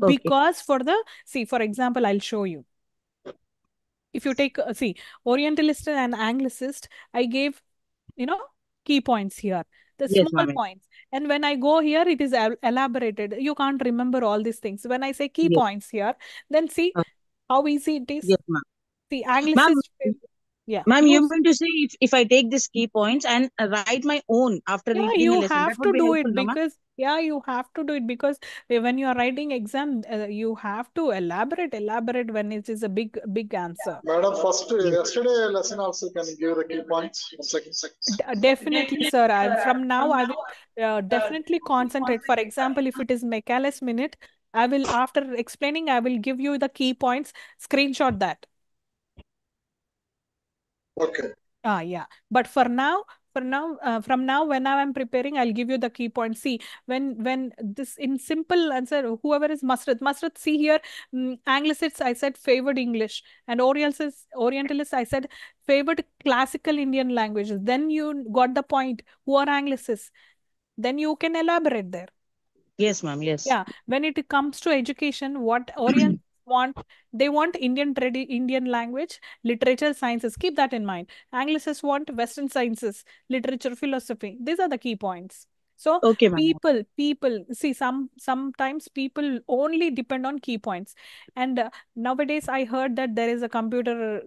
K: okay.
A: Because see, for example, I'll show you. If you take see, Orientalist and Anglicist, I gave key points here, the
K: Yes,
A: small
K: ma'am.
A: points. And when I go here, it is elaborated. You can't remember all these things. When I say key
K: Yes.
A: points here, then see how easy it is.
K: Yes, ma'am.
A: See,
K: Ma'am,
A: Anglicist, yeah,
K: ma'am, you
A: use.
K: mean to say if I take these key points and write my own after
A: Yeah,
K: reading a
A: you
K: lesson, that
A: have
K: would
A: to
K: be
A: do
K: helpful,
A: it
K: no, ma'am?
A: because, yeah, you have to do it because when you are writing exam, you have to elaborate when it is a big answer.
B: Madam, first,
K: Yes.
B: yesterday lesson also, can you give the key points? 1 second.
A: Definitely, sir. From now, I will definitely concentrate. For example, if it is Michaelis minute, I will, after explaining, I will give you the key points, screenshot that.
B: Okay.
A: Yeah. But from now, when I'm preparing, I'll give you the key points. See, when this in simple answer, whoever is Masrat, see here, Anglicists, I said favored English, and Orientalists, I said favored classical Indian languages. Then you got the point. Who are Anglicists? Then you can elaborate there.
K: Yes, ma'am. Yes.
A: Yeah, when it comes to education, what Orientals want, they want Indian language, literature, sciences. Keep that in mind. Anglicists want Western sciences, literature, philosophy. These are the key points. So
K: Okay, ma'am.
A: people see, sometimes people only depend on key points, and nowadays I heard that there is a computer,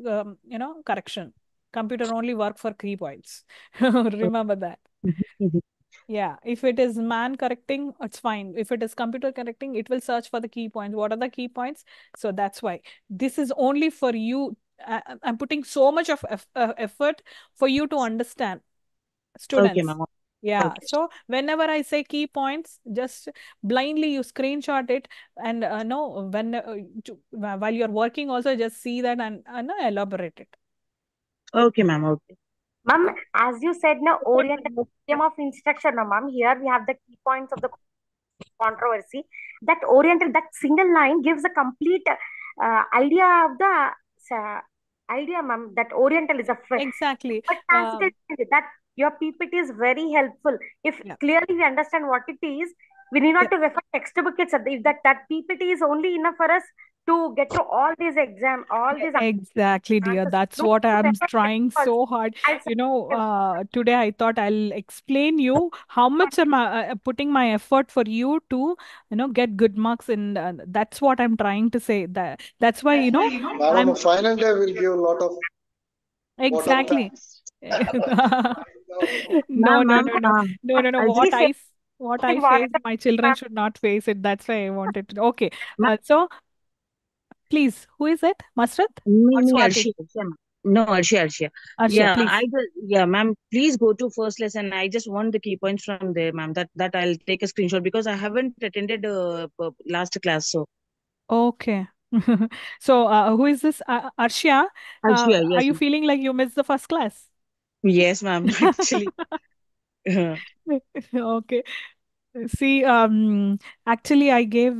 A: correction. Computer only work for key points. Remember that. Yeah, if it is man correcting, it's fine. If it is computer correcting, it will search for the key points. What are the key points? So that's why this is only for you. I'm putting so much of effort for you to understand,
K: Okay,
A: students.
K: ma'am.
A: Yeah,
K: Okay.
A: so whenever I say key points, just blindly you screenshot it, and no, while you're working, also just see that, and no, elaborate it.
K: Okay, ma'am. Okay.
D: Ma'am, as you said, no Oriental system of instruction, no, ma'am. Here we have the key points of the controversy. That Oriental, that single line gives a complete idea of the idea, ma'am. That Oriental is a
A: Exactly.
D: but that your PPT is very helpful. If
A: Yeah.
D: clearly we understand what it is, we need not to refer textbook. It's if that PPT is only enough for us to get through all these exam, all these
A: Exactly, dear.
D: answers.
A: That's
D: No
A: what
D: need to
A: I'm
D: refer
A: trying
D: textbooks.
A: so hard.
D: I'll
A: Today I thought I'll explain you how much am I putting my effort for you to, get good marks, and that's what I'm trying to say. That's why,
B: Madam,
A: I'm
B: final day will give a lot of water
A: exactly.
B: thanks.
A: No,
K: Ma'am,
A: no,
K: ma'am,
A: no, no, no, no, no.
K: I'll
A: What
K: just,
A: I
D: water.
A: face, my children should not face it. That's why I wanted to. Okay.
K: ma'am,
A: So please, who is it? Masrat or
K: me,
A: Swati?
K: Arshia, ma'am. No, Arshia.
A: Arshia,
K: Yeah,
A: please.
K: yeah, ma'am. Please go to first lesson. I just want the key points from there, ma'am. That I'll take a screenshot because I haven't attended last class. So,
A: Okay. So, who is this? Arshia,
K: Arshia,
A: are
K: yes,
A: you
K: ma'am.
A: feeling like you missed the first class?
K: Yes, ma'am. Actually,
A: Okay. See, actually, I gave,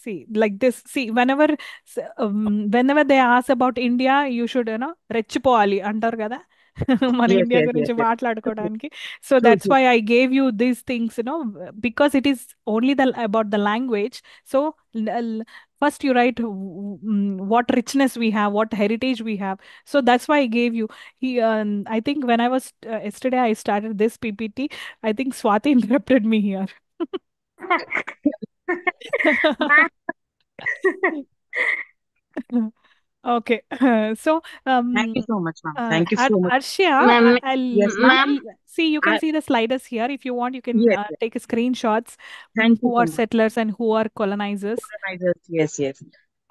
A: see, like this. See, whenever they ask about India, you should, రెచ్చిపోవాలి అంటారు కదా. మన
K: yes,
A: India
K: yes, yes,
A: గురించి
K: yes.
A: మాట్లాడుకోవడానికి. So
K: True,
A: that's
K: true.
A: why I gave you these things, because it is only about the language. So first you write what richness we have, what heritage we have. So that's why I gave you. I think when I was yesterday, I started this PPT. I think Swati interrupted me here.
D: Ma'am,
A: Okay. So,
K: Thank you so much, ma'am. Thank you so much.
A: Arshia,
F: Ma'am,
K: Yes, ma'am.
F: ma'am,
A: see, you can
K: I,
A: see the sliders here. If you want, you can
K: yes, yes.
A: take screenshots,
K: Thank you
A: who
K: so
A: are
K: much.
A: settlers and who are colonizers.
K: Organizers, yes, yes.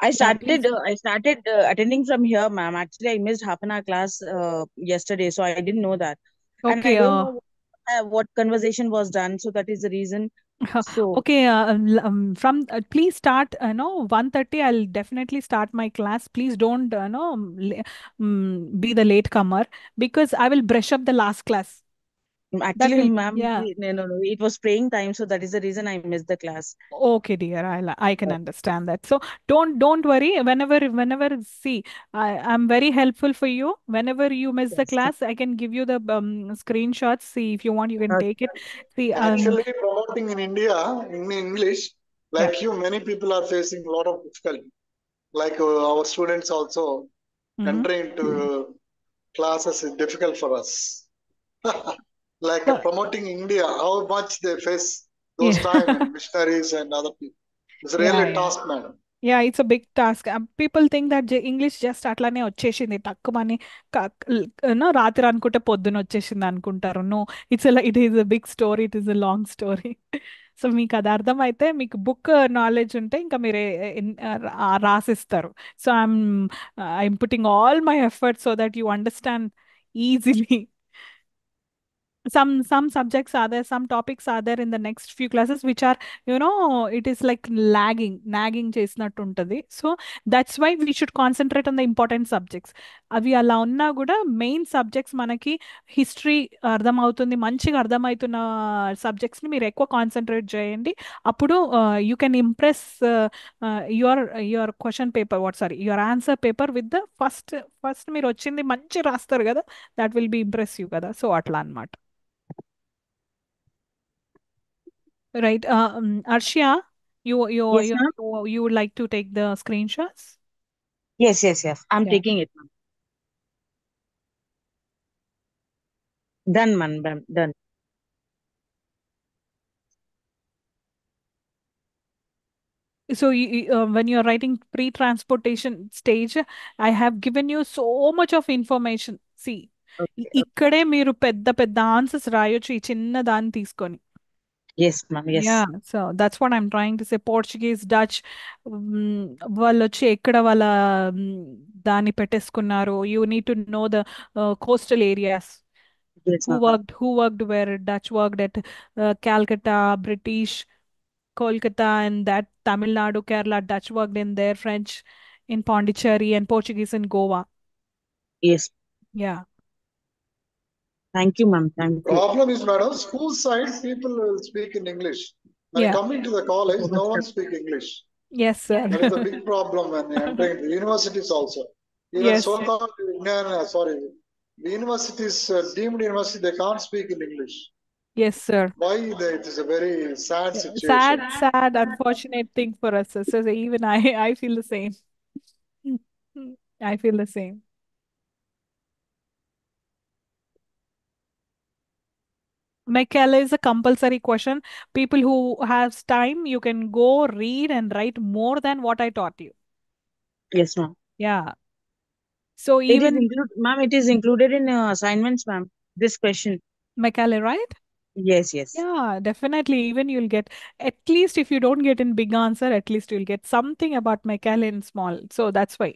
K: I
A: Yeah, please.
K: started attending from here, ma'am. Actually, I missed half an hour class yesterday, so I didn't know that, and I
A: Okay.
K: don't know what conversation was done. So that is the reason. So
A: Okay, from please start, no, 1:30. I'll definitely start my class. Please don't, no, be the latecomer because I will brush up the last class. That
K: actually,
A: will,
K: ma'am,
A: yeah.
K: no, it was praying time, so that is the reason I missed the class.
A: Okay, dear, I can understand that. So don't worry. Whenever see, I'm very helpful for you. Whenever you miss the
K: Yes.
A: class, I can give you the screenshots. See if you want, you can take it. See,
B: Actually, promoting in India in English,
A: yeah.
B: like you, many people are facing a lot of difficulty. Like our students also entering into classes is difficult for us. Like
A: So,
B: promoting India, how much they face those
A: yeah.
B: time and missionaries and other people. It's really
A: Yeah,
B: a
A: yeah.
B: task, madam.
A: Yeah, it's a big task. People think that English just అట్లానే వచ్చేసింది తక్కువని రాత్రి అనుకుంటే పొద్దున వచ్చేసింది అనుకుంటారు. No, it is a big story, it is a long story. So మీకు అది అర్థమైతే మీకు బుక్ నాలెడ్జ్ ఉంటే ఇంకా మీరు రాసిస్తారు. So I'm putting all my effort so that you understand easily. Some subjects are there, some topics are there in the next few classes which are, it is like nagging చేసినట్టు ఉంటది. So that's why we should concentrate on the important subjects. అవి అలా ఉన్నా కూడా main subjects మనకి history అర్థమవుతుంది, మంచిగా అర్థమవుతున్న సబ్జెక్ట్స్ని మీరు ఎక్కువ కాన్సన్ట్రేట్ చేయండి. అప్పుడు you can impress your question paper, your answer paper with the first మీరు వచ్చింది మంచి రాస్తారు కదా, దట్ విల్ బి ఇంప్రెసివ్ కదా. సో అట్లా అన్నమాట. Right. Arshia,
K: Yes, ma'am.
A: you would like to take the screenshots?
K: Yes. I'm
A: Yeah.
K: taking it, ma'am. Done, ma'am. Done.
A: So when you're writing pre-transportation stage, I have given you so much of information. See,
K: Okay.
A: ఇక్కడే మీరు పెద్ద పెద్ద answers రాయొచ్చు ఈ చిన్న దాన్ని తీసుకొని.
K: Yes, ma'am. Yes.
A: Yeah, so that's what I'm trying to say. Portuguese, Dutch, వాళ్ళు వచ్చి ఎక్కడ వాళ్ళ దాన్ని పెట్టేసుకున్నారు. You need to know the coastal areas.
K: Yes, ma'am.
A: Who worked where? Dutch worked at Calcutta, British, Kolkata, and that Tamil Nadu, Kerala, Dutch worked in there, French in Pondicherry, and Portuguese in Goa.
K: Yes.
A: Yeah.
K: Thank you, ma'am. Thank you.
B: Problem is, madam, school side people will speak in English. When
A: Yeah.
B: coming to the college, no one speak English.
A: Yes, sir.
B: That is a big problem when entering the universities also. Even
A: Yes.
B: so-called the universities, deemed university, they can't speak in English.
A: Yes, sir.
B: Why? It is a very sad situation.
A: Sad, unfortunate thing for us. So even I feel the same. I feel the same. Michaela is a compulsory question. People who has time, you can go read and write more than what I taught you.
K: Yes, ma'am.
A: Yeah. So
K: It is
A: even
K: ma'am, it is included in assignments, ma'am. This question.
A: Michaela, right?
K: Yes.
A: Yeah, definitely. Even you'll get, at least if you don't get in big answer, at least you'll get something about Michaela in small. So that's why.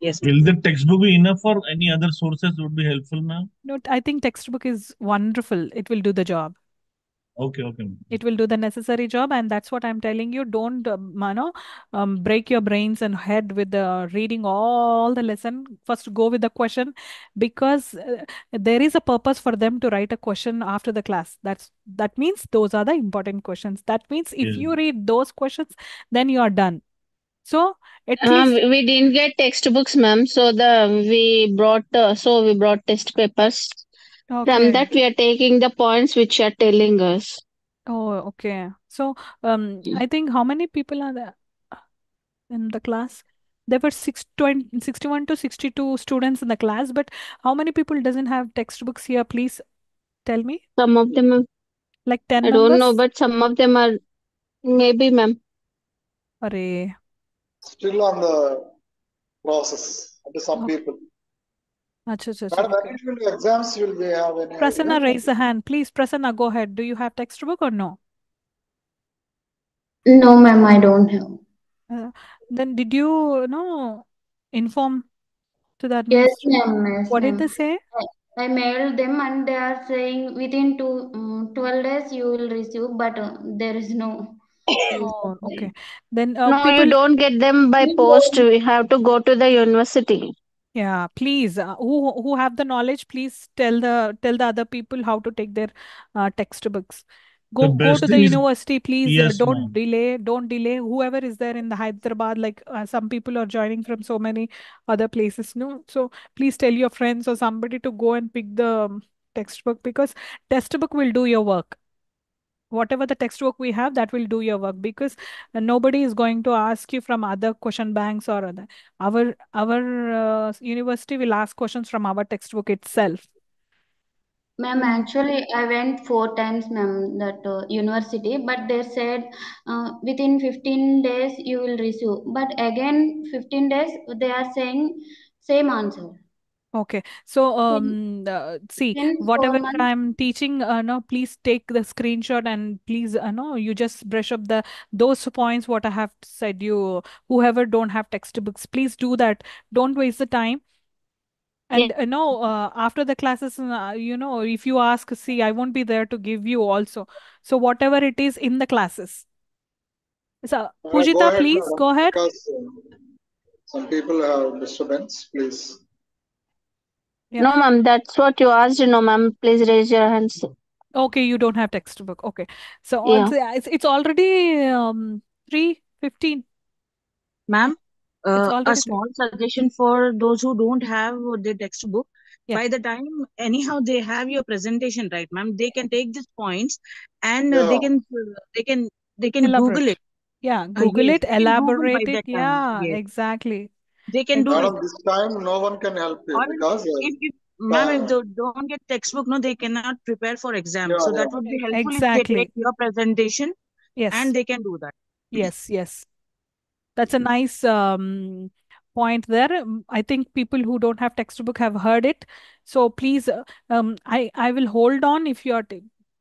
K: Yes.
L: Will the textbook be enough or any other sources would be helpful, ma'am?
A: No, I think textbook is wonderful. It will do the job.
L: Okay.
A: It will do the necessary job, and that's what I'm telling you. Don't, break your brains and head with the reading all the lesson. First, go with the question, because there is a purpose for them to write a question after the class. That means those are the important questions. That means if
L: Yes.
A: you read those questions, then you are done. So at least
F: We didn't get textbooks, ma'am. So we brought test papers.
A: okay.
F: From that, we are taking the points which you are telling us.
A: Oh, okay. So I think how many people are there in the class? There were 61 to 62 students in the class, but how many people doesn't have textbooks here? Please tell me.
F: Some of them are,
A: Like 10
F: I don't know,
A: members?
F: but some of them are maybe, ma'am.
A: Array.
B: Still on the process to some
A: Okay.
B: people.
A: Acha,
B: Madam,
A: okay.
B: when it will be exams, will we have any
A: Prasanna,
B: idea?
A: raise the hand. Please, Prasanna, go ahead. Do you have textbook or no?
M: No, ma'am, I don't have.
A: Then did you know inform to the
M: Yes,
A: administration?
M: ma'am. Yes,
A: What did
M: ma'am.
A: they say?
M: I mailed them and they are saying within 12 days you will receive, but there is no
A: Oh, okay.
M: response.
A: Then
F: No, you
A: people,
F: don't get them by post. You have to go to the university.
A: yeah, please, who have the knowledge, please tell the other people how to take their textbooks.
L: The
A: Go
L: best
A: to the
L: thing is,
A: university, please.
L: yes, ma'am.
A: Don't delay. Whoever is there in the Hyderabad, like some people are joining from so many other places, no. So please tell your friends or somebody to go and pick the textbook, because textbook will do your work. Whatever the textbook we have, that will do your work, because nobody is going to ask you from other question banks or other. Our university will ask questions from our textbook itself.
M: Ma'am, actually, I went 4 times, ma'am, that university, but they said within 15 days you will receive. But again, 15 days, they are saying same answer.
A: Okay, so
M: Then
A: see,
M: within
A: whatever
M: 4 months,
A: I'm teaching, no, please take the screenshot and please, no, you just brush up those points what I have said. You, whoever don't have textbooks, please do that. Don't waste the time.
F: Yeah.
A: And no, after the classes, if you ask, see, I won't be there to give you also. So whatever it is in the classes. So
B: Go
A: Pujita,
B: ahead,
A: please
B: madam,
A: go ahead.
B: because some people have disturbance. Please.
A: Yeah.
F: No, ma'am. That's what you asked. No, ma'am. Please raise your hands.
A: Okay, you don't have textbook. Okay. So
F: Yeah.
A: also, it's already 3:15.
K: Ma'am,
A: It's
K: a
A: already three.
K: small suggestion for those who don't have the textbook.
A: Yeah.
K: By the time, anyhow, they have your presentation, right, ma'am? They can take these points and
B: Yeah.
K: they can they can Google
A: Elaborate.
K: it.
A: Yeah, Google
K: Yes,
A: it,
K: they can Google by
A: elaborate it.
K: that time.
A: Yeah,
K: Yes,
A: exactly.
K: they can do it.
B: Madam, this time no one can help you
K: Or
B: because
K: if ma'am, if
B: uh,
K: they don't get textbook, no, they cannot prepare for exam.
B: yeah,
K: So that
B: yeah.
K: would be helpful if they take
A: Exactly.
K: your presentation
A: Yes.
K: and they can do that.
A: Yes. Yes. That's a nice point there. I think people who don't have textbook have heard it. So please, I will hold on if you are.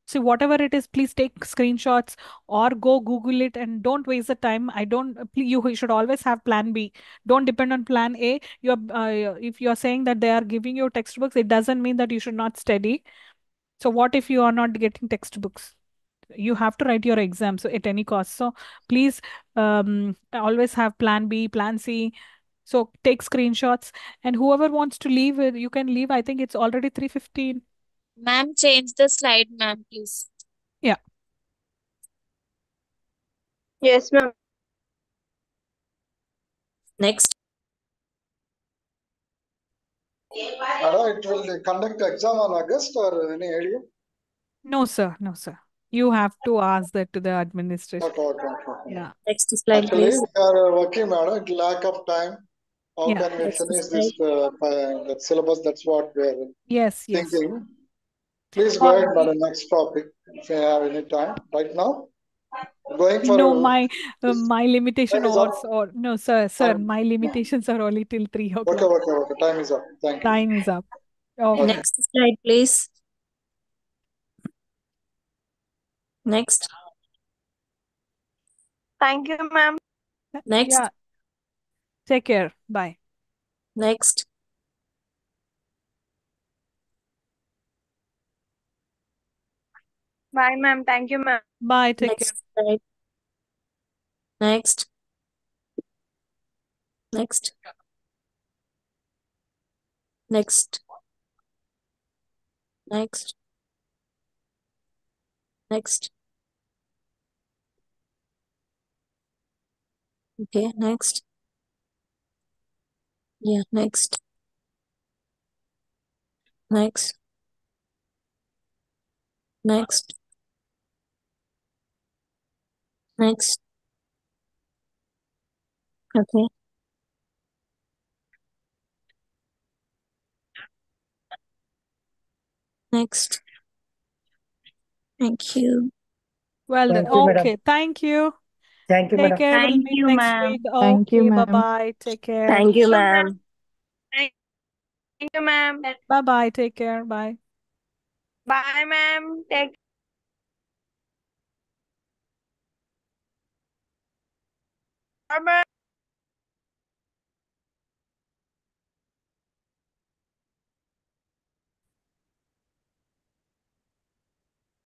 A: See, whatever it is, please take screenshots or go Google it and don't waste the time. I don't. You should always have plan B. Don't depend on plan A. You're if you're saying that they are giving you textbooks, it doesn't mean that you should not study. So what if you are not getting textbooks? You have to write your exams at any cost. So please always have plan B, plan C. So take screenshots, and whoever wants to leave, you can leave. I think it's already 3:15.
N: Ma'am, change the slide, ma'am, please.
A: Yeah.
H: Yes, ma'am.
N: Next.
B: Madam, it will conduct exam on August or any idea?
A: No, sir. No, sir. You have to ask that to the administration.
B: Okay.
A: Yeah.
N: Next slide,
B: Actually,
N: please.
B: we are working, madam. It lack of time. How
A: Yeah.
B: can we
N: Next
B: finish
N: slide.
B: this that syllabus? That's what we are
A: Yes.
B: thinking. Please go ahead,
A: Uh,
B: madam. Next topic, if you have any time. Right now, going for
A: no, my
B: this
A: my limitation
B: time is up.
A: or no, sir,
B: Time.
A: my limitations are only till 3
B: Okay.
A: o'clock.
B: Time is up. Thank you.
A: Time is up. Okay.
B: Okay.
N: Next slide, please. Next.
H: Thank you, ma'am.
N: Next.
A: Yeah. Take care. Bye.
N: Next.
H: Bye, ma'am. Thank you, ma'am.
A: Bye. Take care.
N: Next slide. Next. Next. Next. Next. Next. Okay, next. Yeah, next. Next. Next. Next. Okay. Next. Thank you.
A: Well done.
O: Thank you, madam.
A: Okay. Thank you.
O: Thank you,
A: Take
O: madam.
A: care. We'll
K: Thank
A: meet
K: you,
A: next
K: ma'am.
A: week.
G: Thank you,
A: Okay. Bye
G: ma'am.
A: bye. Take care.
N: Thank you,
H: Thank you, ma'am.
N: ma'am.
H: Thank you, ma'am.
A: Bye bye. Take care. Bye.
H: Bye, ma'am. Take care. Bye.